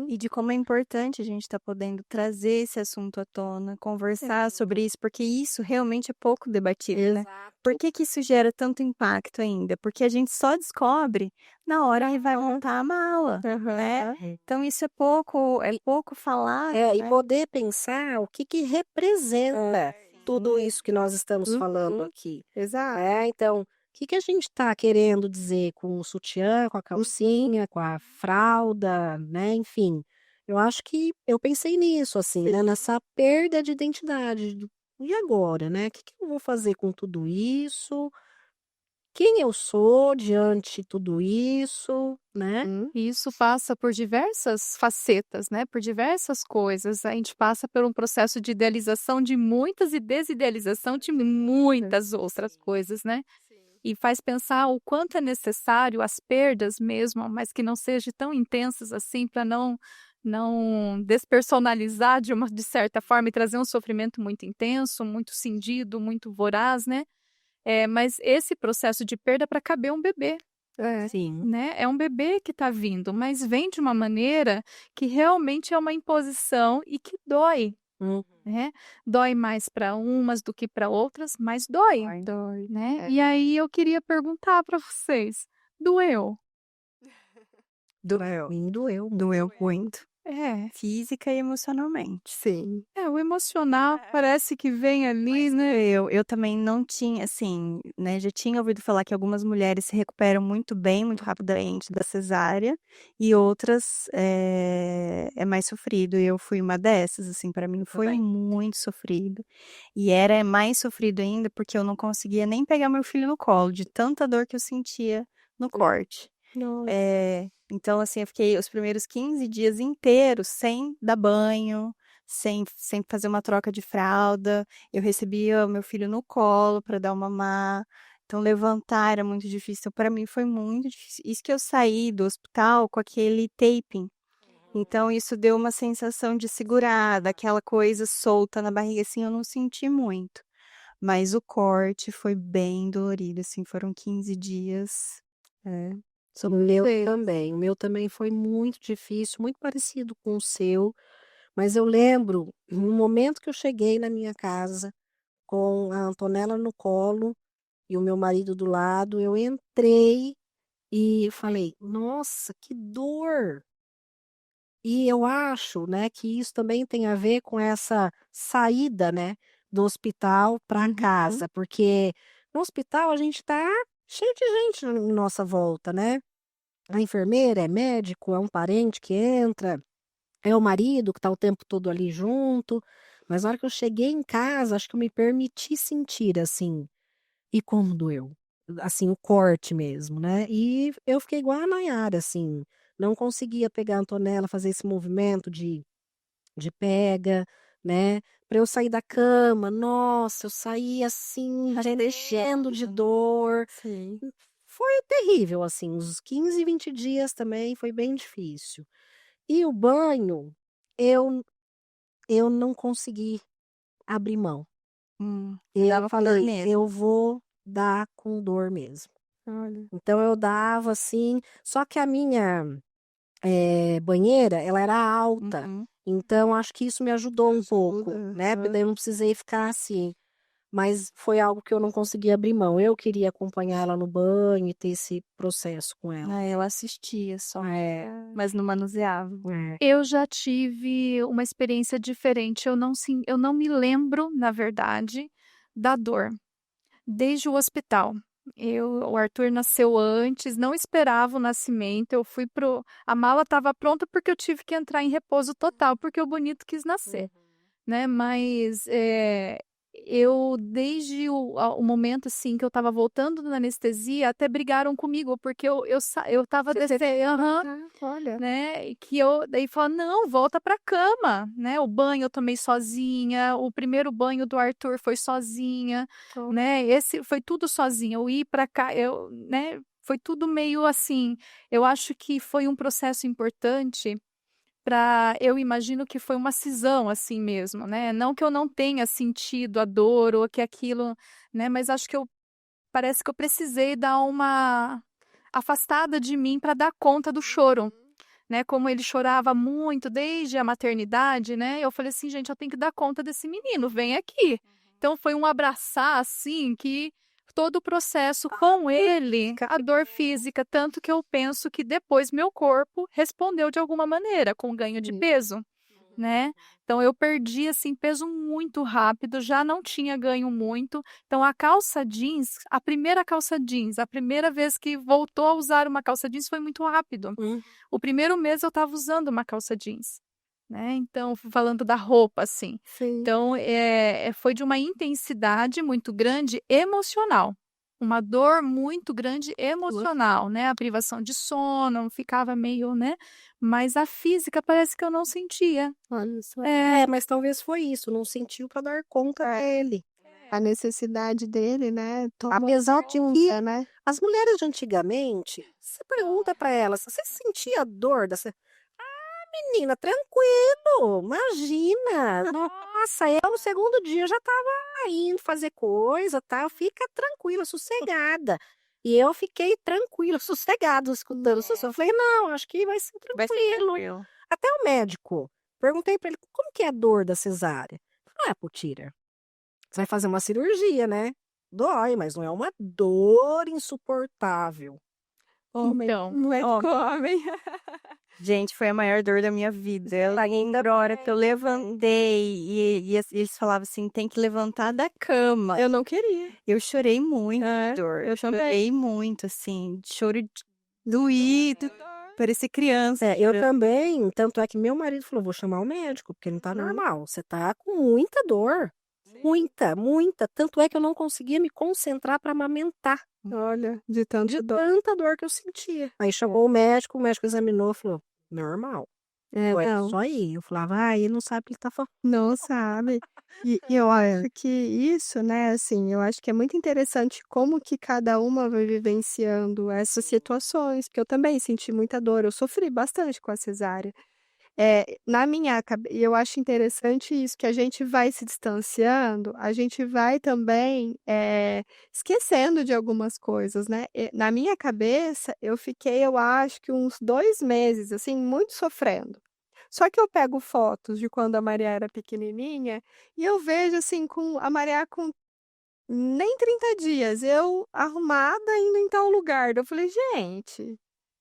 E de como é importante a gente estar podendo trazer esse assunto à tona, conversar sobre isso, porque isso realmente é pouco debatido, né. Por Exato. que que isso gera tanto impacto ainda? Porque a gente só descobre na hora que vai montar a mala, né. Aham. É. Então isso é pouco falado, E né. poder pensar o que que representa tudo isso que nós estamos falando Uhum. aqui, Exato. né. Então, o que que a gente está querendo dizer com o sutiã, com a calcinha, com a fralda, né, enfim. Eu acho que eu pensei nisso, assim, né, nessa perda de identidade, e agora, né, o que que eu vou fazer com tudo isso? Quem eu sou diante de tudo isso, né? E isso passa por diversas facetas, né, por diversas coisas. A gente passa por um processo de idealização de muitas e desidealização de muitas outras coisas, né. E faz pensar o quanto é necessário as perdas mesmo, mas que não seja tão intensas assim, para não despersonalizar de certa forma e trazer um sofrimento muito intenso, muito cindido, muito voraz, né. Mas esse processo de perda para caber um bebê. É. Sim. Né, é um bebê que está vindo, mas vem de uma maneira que realmente é uma imposição e que dói, né? Dói mais para umas do que para outras, mas dói, Dói. né? E aí eu queria perguntar para vocês, doeu? Doeu. Me doeu. Doeu muito. É, Física e emocionalmente. Sim. o emocional parece que vem ali, né? Eu também não tinha, assim, né, já tinha ouvido falar que algumas mulheres se recuperam muito bem, muito rapidamente da cesárea, e outras é mais sofrido. E eu fui uma dessas, assim, para mim foi Também. muito sofrido. E era mais sofrido ainda porque eu não conseguia nem pegar meu filho no colo, de tanta dor que eu sentia no corte. Então, assim, eu fiquei os primeiros 15 dias inteiros sem dar banho, sem fazer uma troca de fralda. Eu recebia o meu filho no colo para dar uma mamar. Então, levantar era muito difícil. Para mim foi muito difícil. Isso que eu saí do hospital com aquele taping. Então, isso deu uma sensação de segurar, daquela coisa solta na barriga, assim, eu não senti muito. Mas o corte foi bem dolorido, assim, foram 15 dias. É. O meu Sei. também. O meu também foi muito difícil, muito parecido com o seu. Mas eu lembro, no momento que eu cheguei na minha casa, com a Antonella no colo e o meu marido do lado, eu entrei e falei: nossa, que dor! E eu acho, né, que isso também tem a ver com essa saída, né, do hospital para casa, porque no hospital a gente tá cheio de gente na nossa volta, né? A enfermeira é médico, é um parente que entra, é o marido que tá o tempo todo ali junto. Mas na hora que eu cheguei em casa, acho que eu me permiti sentir assim, e como doeu. Assim, o corte mesmo, né? E eu fiquei igual a Nayara, assim, não conseguia pegar a Antonella, fazer esse movimento de pega, né? Para eu sair da cama, nossa, eu saí assim, gelegendo de dor. Sim. Foi terrível, assim, uns 15, 20 dias também foi bem difícil. E o banho, eu, eu não consegui abrir mão. Eu Dava com dor falei, mesmo. eu vou dar com dor mesmo. Olha. Então eu dava assim, só que a minha banheira, ela era alta. Uhum. Então acho que isso me ajudou um pouco, Ajuda, né? Porque daí eu não precisei ficar assim. Mas foi algo que eu não consegui abrir mão. Eu queria acompanhar ela no banho e ter esse processo com ela. Ah, eu assistia só, É, mas não manuseava. é. Eu já tive uma experiência diferente. Eu não me lembro, na verdade, da dor desde o hospital. O Arthur nasceu antes, não esperava o nascimento. Eu fui a mala estava pronta porque eu tive que entrar em repouso total, porque o bonito quis nascer, né? Mas eu desde o momento assim que eu estava voltando da anestesia, até brigaram comigo porque eu estava descendo, Olha. né? E que eu daí fala, não, volta pra cama, né? O banho eu tomei sozinha, o primeiro banho do Arthur foi sozinha, né? Esse foi tudo sozinha. Eu ir pra cá, né? Foi tudo meio assim. Eu acho que foi um processo importante para, eu imagino que foi uma cisão assim mesmo, né? Não que eu não tenha sentido a dor ou que aquilo, né? Mas acho que parece que eu precisei dar uma afastada de mim para dar conta do choro, né? Como ele chorava muito desde a maternidade, né? Eu falei assim, gente, eu tenho que dar conta desse menino, vem aqui. Então foi um abraçar assim que todo o processo com ele, a dor física, tanto que eu penso que depois meu corpo respondeu de alguma maneira com ganho de peso, né? Então eu perdi assim peso muito rápido, já não tinha ganho muito. Então a calça jeans, a primeira calça jeans, a primeira vez que voltou a usar uma calça jeans foi muito rápido. O primeiro mês eu estava usando uma calça jeans, né? Então falando da roupa assim. Sim. Então foi de uma intensidade muito grande emocional. Uma dor muito grande emocional, né? A privação de sono, ficava meio, né? Mas a física parece que eu não sentia. Olha só. Mas talvez foi isso, não sentiu para dar conta dele. A necessidade dele, né? Apesar de que né? as mulheres de antigamente, você pergunta para elas, você sentia dor dessa? Menina, tranquilo, imagina. Nossa, eu no segundo dia já estava indo fazer coisa, tal. Fica tranquila, sossegada. E eu fiquei tranquila, sossegada, escutando isso. Eu falei, não, acho que vai ser tranquilo. Até o médico Perguntei para ele: "Como que é a dor da cesárea?" "Ah, Potira, você vai fazer uma cirurgia, né? Dói, mas não é uma dor insuportável." Homem, Então, médico homem. Gente, foi a maior dor da minha vida. Eu lembro a hora que eu levantei eles falavam assim: tem que levantar da cama. Eu não queria. Eu chorei muito É, de dor. eu também. Chorei muito, assim, choro doído. Parecia criança. É, eu também. Tanto é que meu marido falou: vou chamar o médico, porque não tá normal. Você tá com muita dor. Muita, muita. Tanto é que eu não conseguia me concentrar para amamentar. Olha, de tanto De dor. tanta dor que eu sentia. Aí chamou o médico examinou e falou: normal. É, É não, só aí. Eu falava: ah, ele não sabe o que ele tá falando. não sabe. E eu acho que isso, né, assim, eu acho que é muito interessante como que cada uma vai vivenciando essas situações, porque eu também senti muita dor, eu sofri bastante com a cesárea. Na minha cabe e eu acho interessante isso, que a gente vai se distanciando, a gente vai também, esquecendo de algumas coisas, né. Na minha cabeça, eu fiquei, eu acho que uns 2 meses, assim, muito sofrendo. Só que eu pego fotos de quando a Maria era pequenininha, e eu vejo, assim, com a Maria com nem 30 dias, eu arrumada indo em tal lugar, eu falei: "Gente,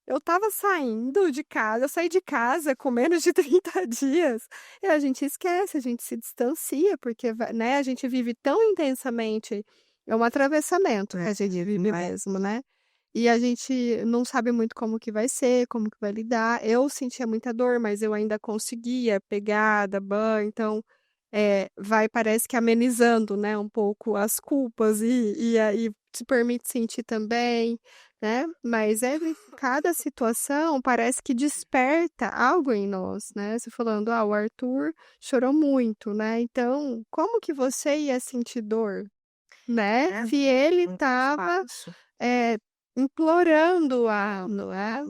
eu estava saindo de casa, eu saí de casa com menos de 30 dias". E a gente esquece, a gente se distancia, porque né, a gente vive tão intensamente, é um atravessamento que a gente vive mesmo, né. E a gente não sabe muito como que vai ser, como que vai lidar. Eu sentia muita dor, mas eu ainda conseguia pegar, dar banho, então, vai parece que amenizando, né, um pouco as culpas e aí te permite sentir também, né, mas cada situação parece que desperta algo em nós, né, você falando: "Ah, o Arthur chorou muito", né, então como que você ia sentir dor, né, se ele Muito estava, fácil. eh, implorando a não é,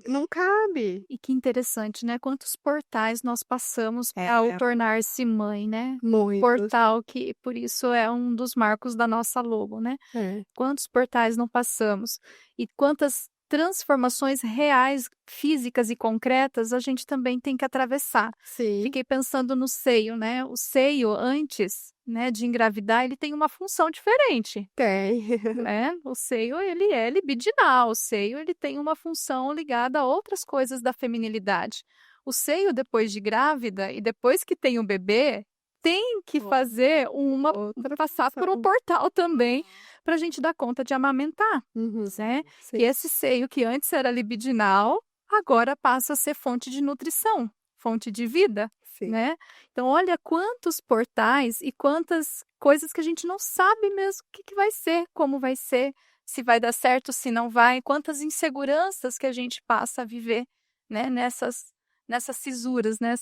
não cabe. e que interessante, né? Quantos portais nós passamos É, ao tornar-se mãe, né? Muitos. Portal que, por isso, é um dos marcos da nossa logo, né? É. Quantos portais não passamos e quantas transformações reais, físicas e concretas a gente também tem que atravessar. Sim, Fiquei pensando no seio, né? O seio, antes, né, de engravidar, ele tem uma função diferente, tem. né? O seio, ele é libidinal, o seio, ele tem uma função ligada a outras coisas da feminilidade. O seio, depois de grávida e depois que tem o bebê, tem que fazer Outra passar por um função. portal também para a gente dar conta de amamentar, Uhum. né? Sim. E esse seio que antes era libidinal, agora passa a ser fonte de nutrição, fonte de vida, Sim. né? Então, olha quantos portais e quantas coisas que a gente não sabe mesmo o que que vai ser, como vai ser, se vai dar certo, se não vai, quantas inseguranças que a gente passa a viver, né? Nessas fisuras, né?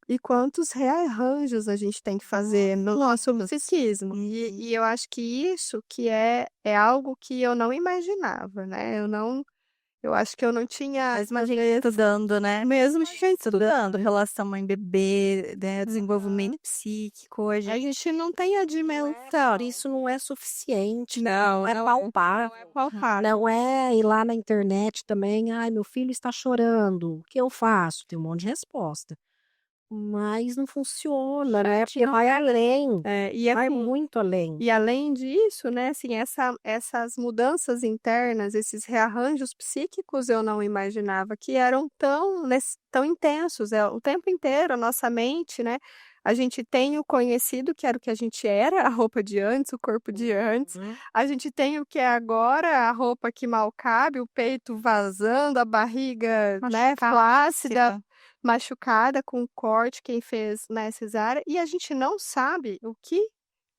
E quantos rearranjos a gente tem que fazer no nosso psiquismo. E eu acho que isso que é algo que eu não imaginava, né, eu acho que eu não tinha Mas imagina estudando, né? mesmo Estudando relação mãe-bebê, né, desenvolvimento psíquico, a gente não tem a dimensão. Isso não é suficiente. não, Não é não palpável. não é palpável. Não é ir lá na internet também: "Ai, meu filho está chorando, o que eu faço?" Tem um monte de resposta. Mas não funciona, né, porque vai além, E vai assim, muito além. e além disso, né, assim, essas mudanças internas, esses rearranjos psíquicos, eu não imaginava que eram tão intensos, o tempo inteiro, a nossa mente, né, a gente tem o conhecido, que era o que a gente era, a roupa de antes, o corpo de antes, a gente tem o que é agora, a roupa que mal cabe, o peito vazando, a barriga, né, flácida, machucada com corte, quem fez, né, cesárea, e a gente não sabe o que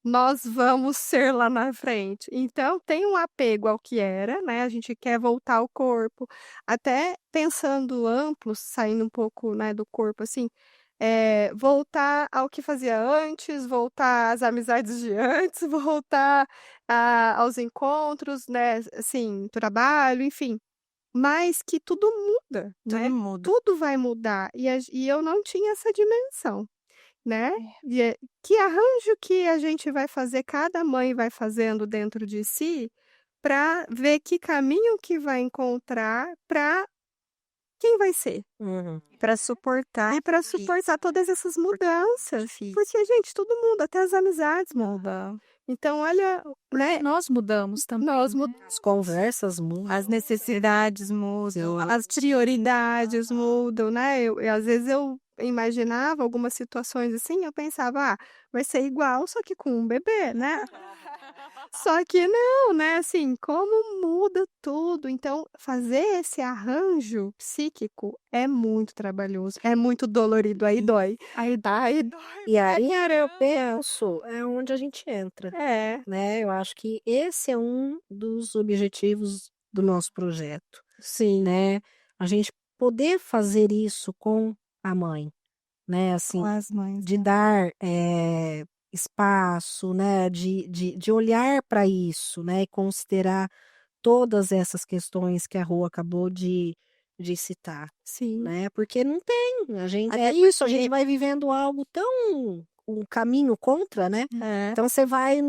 nós vamos ser lá na frente. Então tem um apego ao que era, né, a gente quer voltar ao corpo, até pensando amplo, saindo um pouco, né, do corpo, assim, voltar ao que fazia antes, voltar às amizades de antes, voltar aos encontros, né, assim, trabalho, enfim, mas que tudo muda, Tudo né, muda. tudo vai mudar, e eu não tinha essa dimensão. Né, que arranjo que a gente vai fazer, cada mãe vai fazendo dentro de si, para ver que caminho que vai encontrar para quem vai ser? Para suportar. É para suportar todas essas mudanças. Difícil. Porque, gente, todo mundo, até as amizades mudam. Então, olha, né? Nós mudamos também. Nós né? mudamos. As conversas mudam. As necessidades mudam. As prioridades mudam, né? Às vezes eu imaginava algumas situações assim, eu pensava, vai ser igual, só que com um bebê, né? Só que não, né? Assim, como muda tudo. Então, fazer esse arranjo psíquico é muito trabalhoso, é muito dolorido, aí dói. Aí Aí dói. E aí eu penso, é onde a gente entra, É, né? Eu acho que esse é um dos objetivos do nosso projeto, sim, né? A gente poder fazer isso com a mãe, né? Assim, Com as mães. de dar espaço, né? De olhar para isso, né? E considerar todas essas questões que a Rô acabou de citar, sim. né? Porque não tem, a gente Até é isso, a gente vai vivendo algo tão um caminho contra, né? É. Então você vai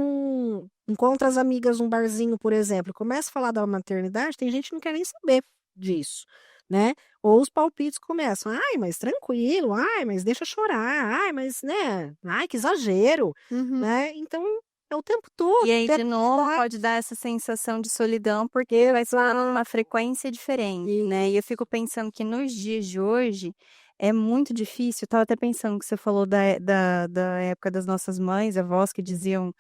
encontra as amigas num barzinho, por exemplo, começa a falar da maternidade, tem gente que não quer nem saber disso, né? Ou os palpites começam, ai, mas tranquilo, ai, mas deixa chorar, ai, mas, né? Ai, que exagero, Uhum. né? Então é o tempo todo. E aí, de tempo novo, todo. pode dar essa sensação de solidão, porque vai ser numa frequência diferente, né? E eu fico pensando que nos dias de hoje é muito difícil. Eu tava até pensando que você falou da época das nossas mães, avós, que diziam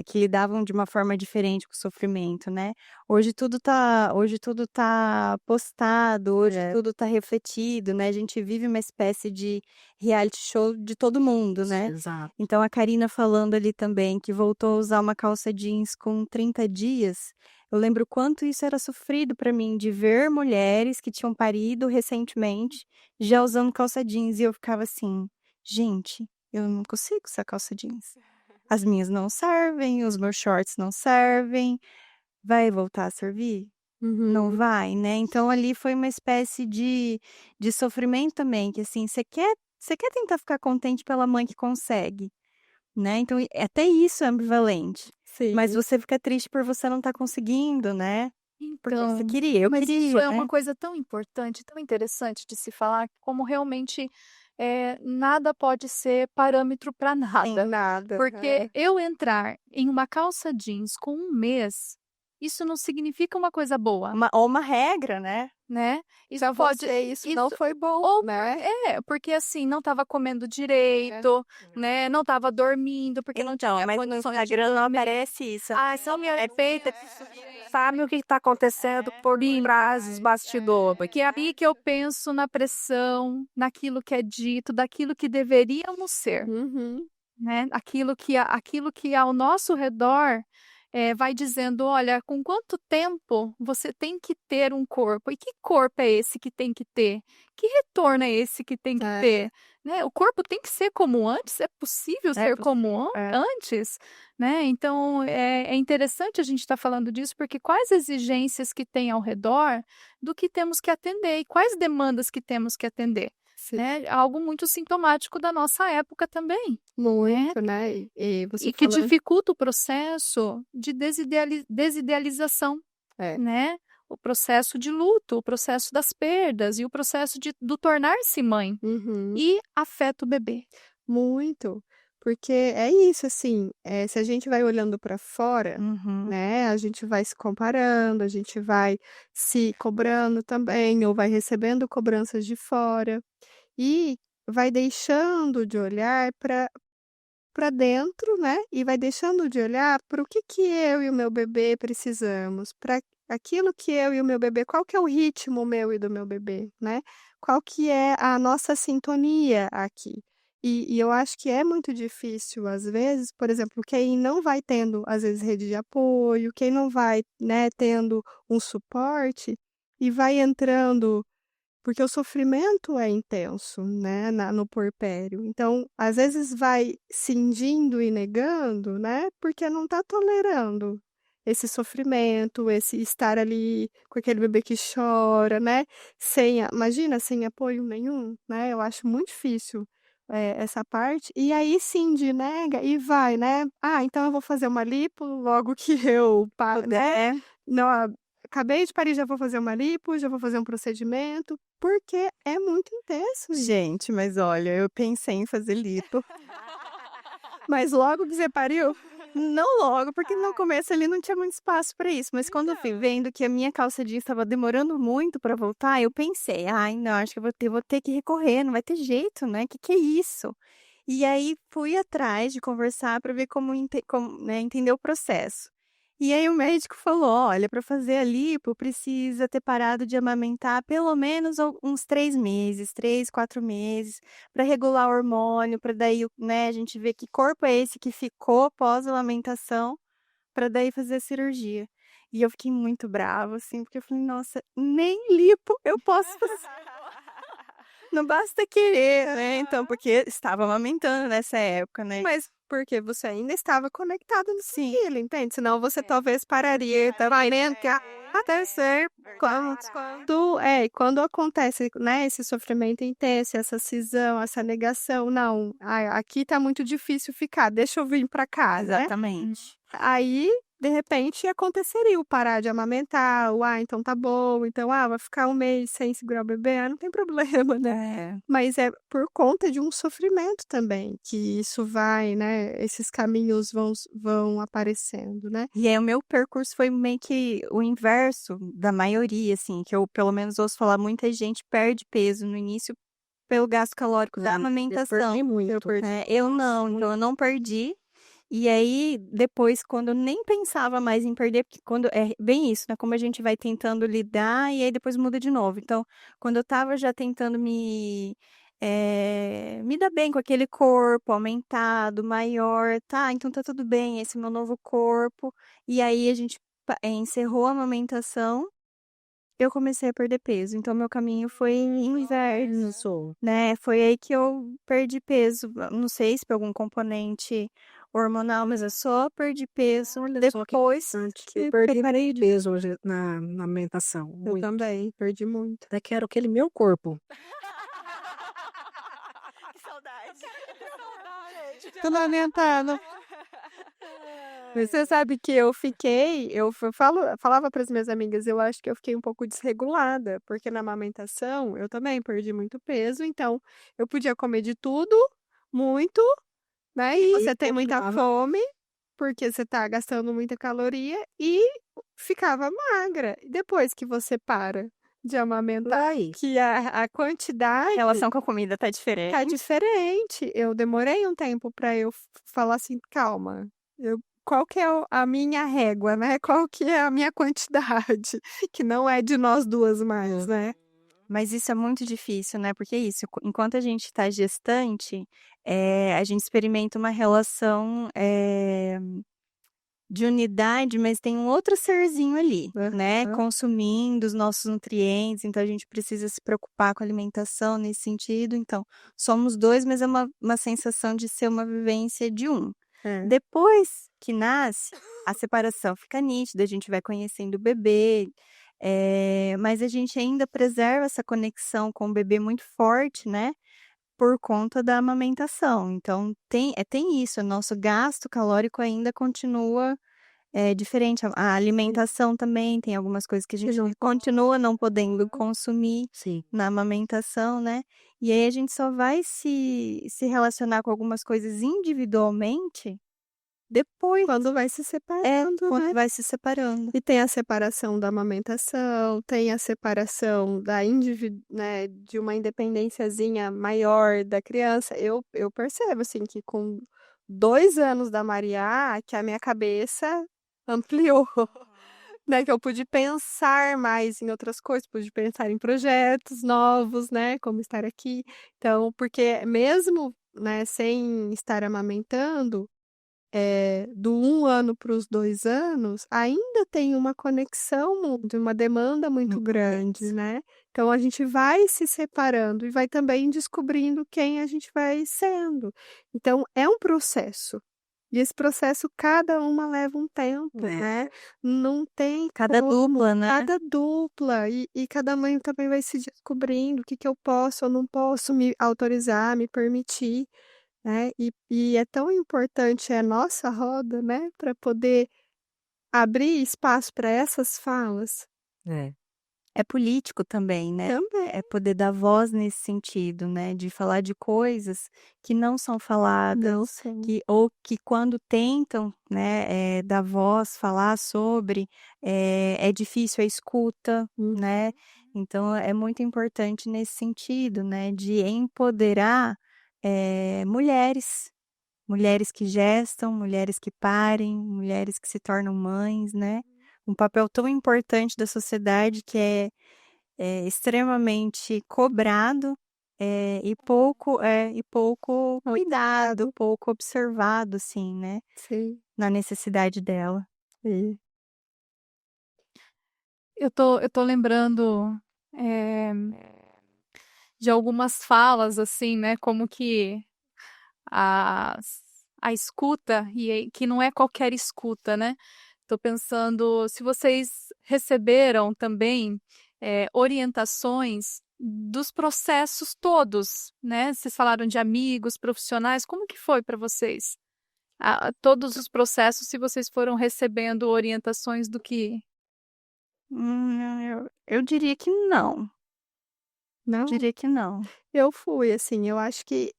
que lidavam de uma forma diferente com o sofrimento, né? Hoje tudo tá postado, hoje tudo tá refletido, né? A gente vive uma espécie de reality show de todo mundo, né? Exato. Então, a Karina falando ali também que voltou a usar uma calça jeans com 30 dias, eu lembro quanto isso era sofrido para mim, de ver mulheres que tinham parido recentemente já usando calça jeans. E eu ficava assim, gente, eu não consigo usar calça jeans. As minhas não servem, os meus shorts não servem. Vai voltar a servir? Não Uhum. vai, né? Então ali foi uma espécie de sofrimento também, que assim, você quer tentar ficar contente pela mãe que consegue, né? Então até isso é ambivalente. Sim. Mas você fica triste por você não estar conseguindo, né? Porque você Então, queria, eu mas isso queria, é né? uma coisa tão importante, tão interessante de se falar, como realmente nada pode ser parâmetro para Sem nada. nada. Porque eu entrar em uma calça jeans com um mês, isso não significa uma coisa boa, Ou uma regra, né? né? Isso Pra pode. você, isso não foi bom, Ou né? porque assim, não estava comendo direito, né? Não estava dormindo, porque não Então, tinha mas no condições de Instagram não comer. aparece isso. Ah, são minha feita. Sabe o que está acontecendo por trás dos bastidores? Porque é aí que eu penso na pressão, naquilo que é dito, daquilo que deveríamos ser, Uhum. né? Aquilo que ao nosso redor vai dizendo, olha, com quanto tempo você tem que ter um corpo? E que corpo é esse que tem que ter? Que retorno é esse que tem que É. ter? Né? O corpo tem que ser como antes? É possível ser como antes? Né? Então, é interessante a gente estar falando disso, porque quais exigências que tem ao redor do que temos que atender e quais demandas que temos que atender? Sim. Né? Algo muito sintomático da nossa época também. Muito, né? E você E que falando... dificulta o processo de desidealização, É. né? O processo de luto, o processo das perdas e o processo do tornar-se mãe. Uhum. E afeta o bebê. Muito. Porque é isso, assim, se a gente vai olhando para fora, Uhum. né, a gente vai se comparando, a gente vai se cobrando também, ou vai recebendo cobranças de fora, e vai deixando de olhar para dentro, né, e vai deixando de olhar para o que eu e o meu bebê precisamos, para aquilo que eu e o meu bebê, qual que é o ritmo meu e do meu bebê, né? Qual que é a nossa sintonia aqui. E eu acho que é muito difícil, às vezes, por exemplo, quem não vai tendo, às vezes, rede de apoio, quem não vai, né, tendo um suporte e vai entrando, porque o sofrimento é intenso, né, no puerpério. Então, às vezes vai cingindo e negando, né, porque não está tolerando esse sofrimento, esse estar ali com aquele bebê que chora, né, imagina, sem apoio nenhum, né, eu acho muito difícil essa parte. E aí cinge, nega e vai, né, então eu vou fazer uma lipo logo que eu paro, né, não, acabei de parir, já vou fazer uma lipo, já vou fazer um procedimento, porque é muito intenso, gente. Mas olha, eu pensei em fazer lipo. Mas logo que você pariu? Não logo, porque no começo ali não tinha muito espaço para isso. Mas quando eu fui vendo que a minha calça jeans estava demorando muito para voltar, eu pensei, ai, não, acho que eu vou ter que recorrer, não vai ter jeito, né? Que é isso? E aí fui atrás de conversar para ver como, né, entender o processo. E aí o médico falou: olha, para fazer a lipo precisa ter parado de amamentar pelo menos uns 3 meses, 3, 4 meses, para regular o hormônio, para daí, né, a gente ver que corpo é esse que ficou pós-amamentação, para daí fazer a cirurgia. E eu fiquei muito brava, assim, porque eu falei: nossa, nem lipo eu posso fazer. Não basta querer, né, então, porque estava amamentando nessa época, né. Mas porque você ainda estava conectada no seu filho, entende? Senão você talvez pararia, vai entrar até ser quando acontece, né, esse sofrimento intenso, essa cisão, essa negação, não, ai, aqui tá muito difícil ficar, deixa eu vir pra casa, né. Exatamente. Aí, de repente, aconteceria o parar de amamentar, então tá bom, então, vai ficar 1 mês sem segurar o bebê, não tem problema, né. É. Mas é por conta de um sofrimento também que isso vai, né, esses caminhos vão aparecendo, né. E aí o meu percurso foi meio que o inverso da maioria, assim, que eu pelo menos ouço falar, muita gente perde peso no início pelo gasto calórico da Eu amamentação, perdi muito. né. Eu não, então eu não perdi. E aí, depois, quando eu nem pensava mais em perder, porque quando é bem isso, né, como a gente vai tentando lidar e aí depois muda de novo. Então, quando eu estava já tentando me dar bem com aquele corpo aumentado, maior, tá, então tá tudo bem, esse é meu novo corpo. E aí a gente encerrou a amamentação, eu comecei a perder peso. Então meu caminho foi inverso, Isso. né, foi aí que eu perdi peso. Não sei se foi algum componente hormonal, mas eu só perdi peso Olha só que depois interessante. Eu que perdi parei de peso hoje na alimentação, Eu muito. também, perdi muito. Até quero aquele meu corpo. Que saudade. Tô lamentando. Mas você sabe que falava para as minhas amigas, eu acho que eu fiquei um pouco desregulada, porque na amamentação eu também perdi muito peso, então eu podia comer de tudo, muito, né, e E você tem muita continuava fome, porque você tá gastando muita caloria e ficava magra. E depois que você para de amamentar, aí. que a A quantidade relação com a comida tá tá diferente. diferente. Eu demorei um tempo para eu falar assim: "Calma, qual que é a minha régua, né, qual que é a minha quantidade", que não é de nós duas mais, né. Mas isso é muito difícil, né, porque é isso, enquanto a gente está gestante, a gente experimenta uma relação, de unidade, mas tem um outro serzinho ali, né, Aham. consumindo os nossos nutrientes, então a gente precisa se preocupar com a alimentação nesse sentido, então, somos 2, mas é uma sensação de ser uma vivência de um. É. Depois que nasce, a separação fica nítida, a gente vai conhecendo o bebê, mas a gente ainda preserva essa conexão com o bebê muito forte, né, por conta da amamentação. Então tem isso, o nosso gasto calórico ainda continua, diferente. A alimentação também tem algumas coisas que a gente continua não podendo consumir Sim. na amamentação, né. E aí a gente só vai se relacionar com algumas coisas individualmente depois. Quando vai se separando, Quando né. vai se separando. E tem a separação da amamentação, tem a separação né, de uma independênciazinha maior da criança. Eu percebo, assim, que com 2 anos da Maria, que a minha cabeça ampliou, né, que eu pude pensar mais em outras coisas, pude pensar em projetos novos, né, como estar aqui. Então, porque mesmo, né, sem estar amamentando, do 1 ano para os 2 anos, ainda tem uma conexão muito, uma demanda muito grande, né. Então a gente vai se separando e vai também descobrindo quem a gente vai sendo. Então é um processo, e esse processo cada uma leva um tempo, É. né. Não tem Cada como dupla, né. cada dupla, e cada mãe também vai se descobrindo o que que eu posso ou não posso me autorizar, me permitir. Né, e é tão importante a nossa roda, né, para poder abrir espaço para essas falas, É. É político também, né? Também. É poder dar voz nesse sentido, né? De falar de coisas que não são faladas, Não sei. ou que quando tentam, né, dar voz, falar sobre, é difícil a escuta, né? Então é muito importante nesse sentido, né? De empoderar mulheres. Mulheres que gestam, mulheres que parem, mulheres que se tornam mães, né? Um papel tão importante da sociedade que é extremamente cobrado, e pouco cuidado, pouco observado, assim, né? Sim. Na necessidade dela. E Eu tô lembrando eh, de algumas falas, assim, né? Como que a escuta, que não é qualquer escuta, né? Tô pensando se vocês receberam também orientações dos processos todos, né? Vocês falaram de amigos, profissionais, como que foi para vocês? Todos os processos, se vocês foram recebendo orientações do que? Eu diria que não. não, Diria que não. eu fui, assim, eu acho que,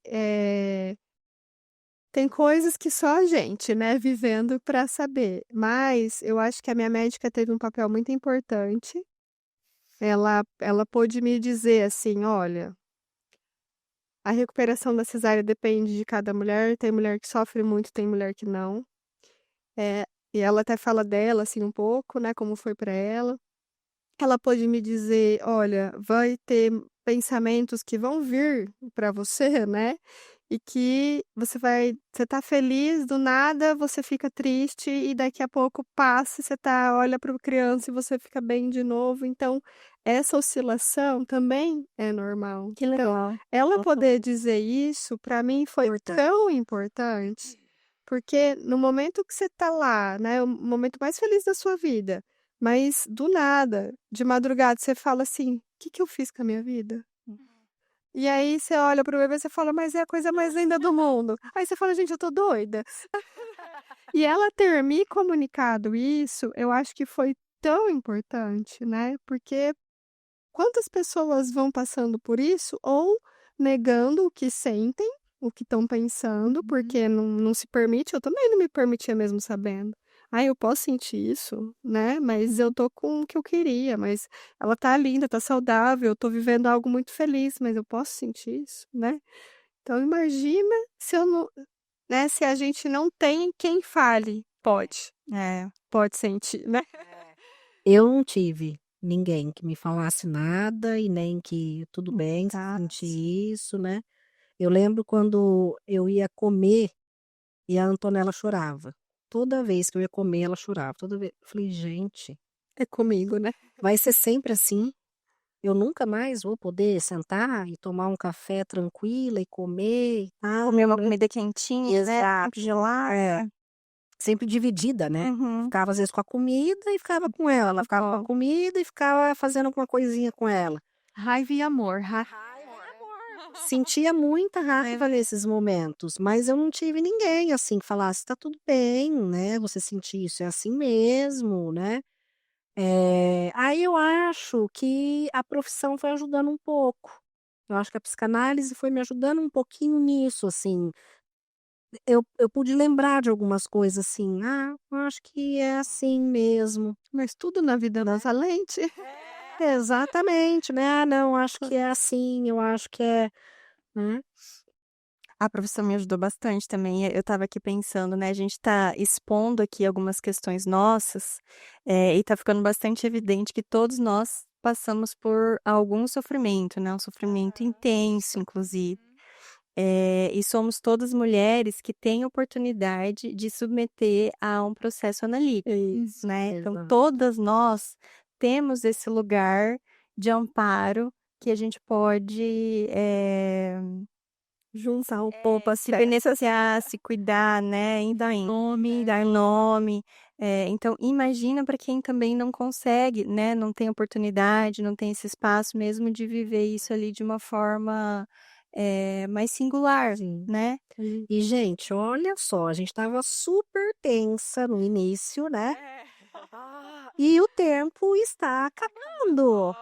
tem coisas que só a gente, né, vivendo para saber, mas eu acho que a minha médica teve um papel muito importante. Ela pôde me dizer assim: "Olha, a recuperação da cesárea depende de cada mulher, tem mulher que sofre muito, tem mulher que não". E ela até fala dela, assim, um pouco, né, como foi para ela. Ela pôde me dizer: "Olha, vai ter pensamentos que vão vir para você, né, e que você tá feliz, do nada você fica triste e daqui a pouco passa e você olha para o criança e você fica bem de novo, então essa oscilação também é normal". Que Então, legal. ela poder dizer isso para mim foi Importante. tão importante, porque no momento que você tá lá, né, o momento mais feliz da sua vida, mas do nada, de madrugada, você fala assim: "Que que eu fiz com a minha vida?". E aí você olha para o bebê, e você fala: "Mas é a coisa mais linda do mundo". Aí você fala: "Gente, eu tô doida". E ela ter me comunicado isso, eu acho que foi tão importante, né, porque quantas pessoas vão passando por isso ou negando o que sentem, o que estão pensando, porque não se permite, eu também não me permitia mesmo sabendo. "Ah, eu posso sentir isso, né, mas eu tô com o que eu queria, mas ela tá linda, tá saudável, eu tô vivendo algo muito feliz, mas eu posso sentir isso, né". Então imagina se eu não, né, se a gente não tem quem fale. Pode sentir, né. Eu não tive ninguém que me falasse nada e nem que tudo bem se Tá. sentir isso, né. Eu lembro quando eu ia comer e a Antonella chorava. Toda vez que eu ia comer, ela chorava, toda vez eu falei: "Gente, É comigo, né. vai ser sempre assim? Eu nunca mais vou poder sentar e tomar um café tranquila e comer e tal", Comer uma né. comida quentinha, né, Exato. sempre gelada. É. Sempre dividida, né. Uhum. Ficava às vezes com a comida e ficava com ela, ela ficava com a comida e ficava fazendo alguma coisinha com ela. Raiva e amor, Sentia muita raiva nesses momentos, mas eu não tive ninguém, assim, que falasse: "Tá tudo bem, né, você sentir isso, é assim mesmo", né. Aí eu acho que a profissão foi ajudando um pouco. Eu acho que a psicanálise foi me ajudando um pouquinho nisso, assim. Eu pude lembrar de algumas coisas, assim: "Ah, eu acho que é assim mesmo". Mas tudo na vida é nossa lente. Exatamente, né. "Ah, não, acho que é assim, eu acho que é", né. A profissão me ajudou bastante também. Eu estava aqui pensando, né, a gente está expondo aqui algumas questões nossas, e está ficando bastante evidente que todos nós passamos por algum sofrimento, né, um sofrimento intenso, inclusive. E somos todas mulheres que têm oportunidade de submeter a um processo analítico, Isso. né. Então Exato. todas nós temos esse lugar de amparo que a gente pode, Juntar o poupa se beneficiar, se cuidar, né, e dar nome. Então imagina para quem também não consegue, né, não tem oportunidade, não tem esse espaço mesmo de viver isso ali de uma forma, mais singular, Sim. né. E gente, olha só, a gente estava super tensa no início, né. E o tempo está acabando.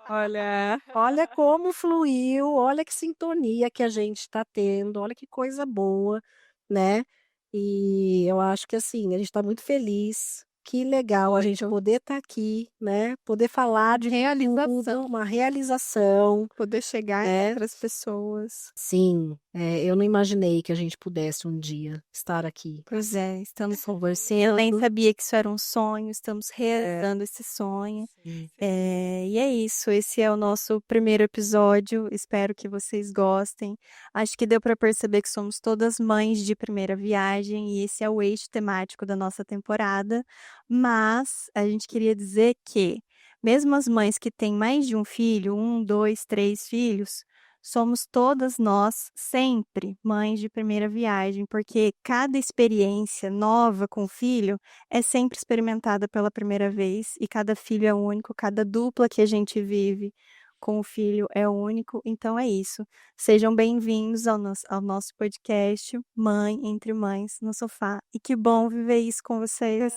Olha, Olha como fluiu, olha que sintonia que a gente está tendo, olha que coisa boa, né? E eu acho que assim, a gente está muito feliz. Que legal a gente poder estar aqui, né? Poder falar de Realização. tudo, uma realização, poder chegar em né? outras pessoas. Sim, eu não imaginei que a gente pudesse um dia estar aqui Pois é, estamos conversando. Eu nem sabia que isso era um sonho, estamos realizando esse sonho. Sim. E é isso, esse é o nosso primeiro episódio. Espero que vocês gostem. Acho que deu para perceber que somos todas mães de primeira viagem e esse é o eixo temático da nossa temporada. Mas a gente queria dizer que, mesmo as mães que têm mais de um filho, 1, 2, 3 filhos, somos todas nós sempre mães de primeira viagem, porque cada experiência nova com o filho é sempre experimentada pela primeira vez e cada filho é único, cada dupla que a gente vive com o filho é único. Então é isso. Sejam bem-vindos ao nosso podcast Mãe Entre Mães no Sofá. E que bom viver isso com vocês.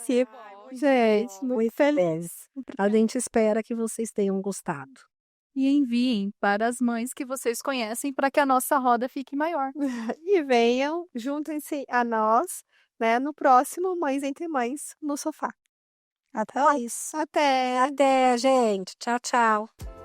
Gente, muito feliz. A gente espera que vocês tenham gostado. E enviem para as mães que vocês conhecem para que a nossa roda fique maior. E venham, juntem-se a nós, né, no próximo Mães Entre Mães no Sofá. Até lá. Isso. Até! Até, gente. Tchau, tchau.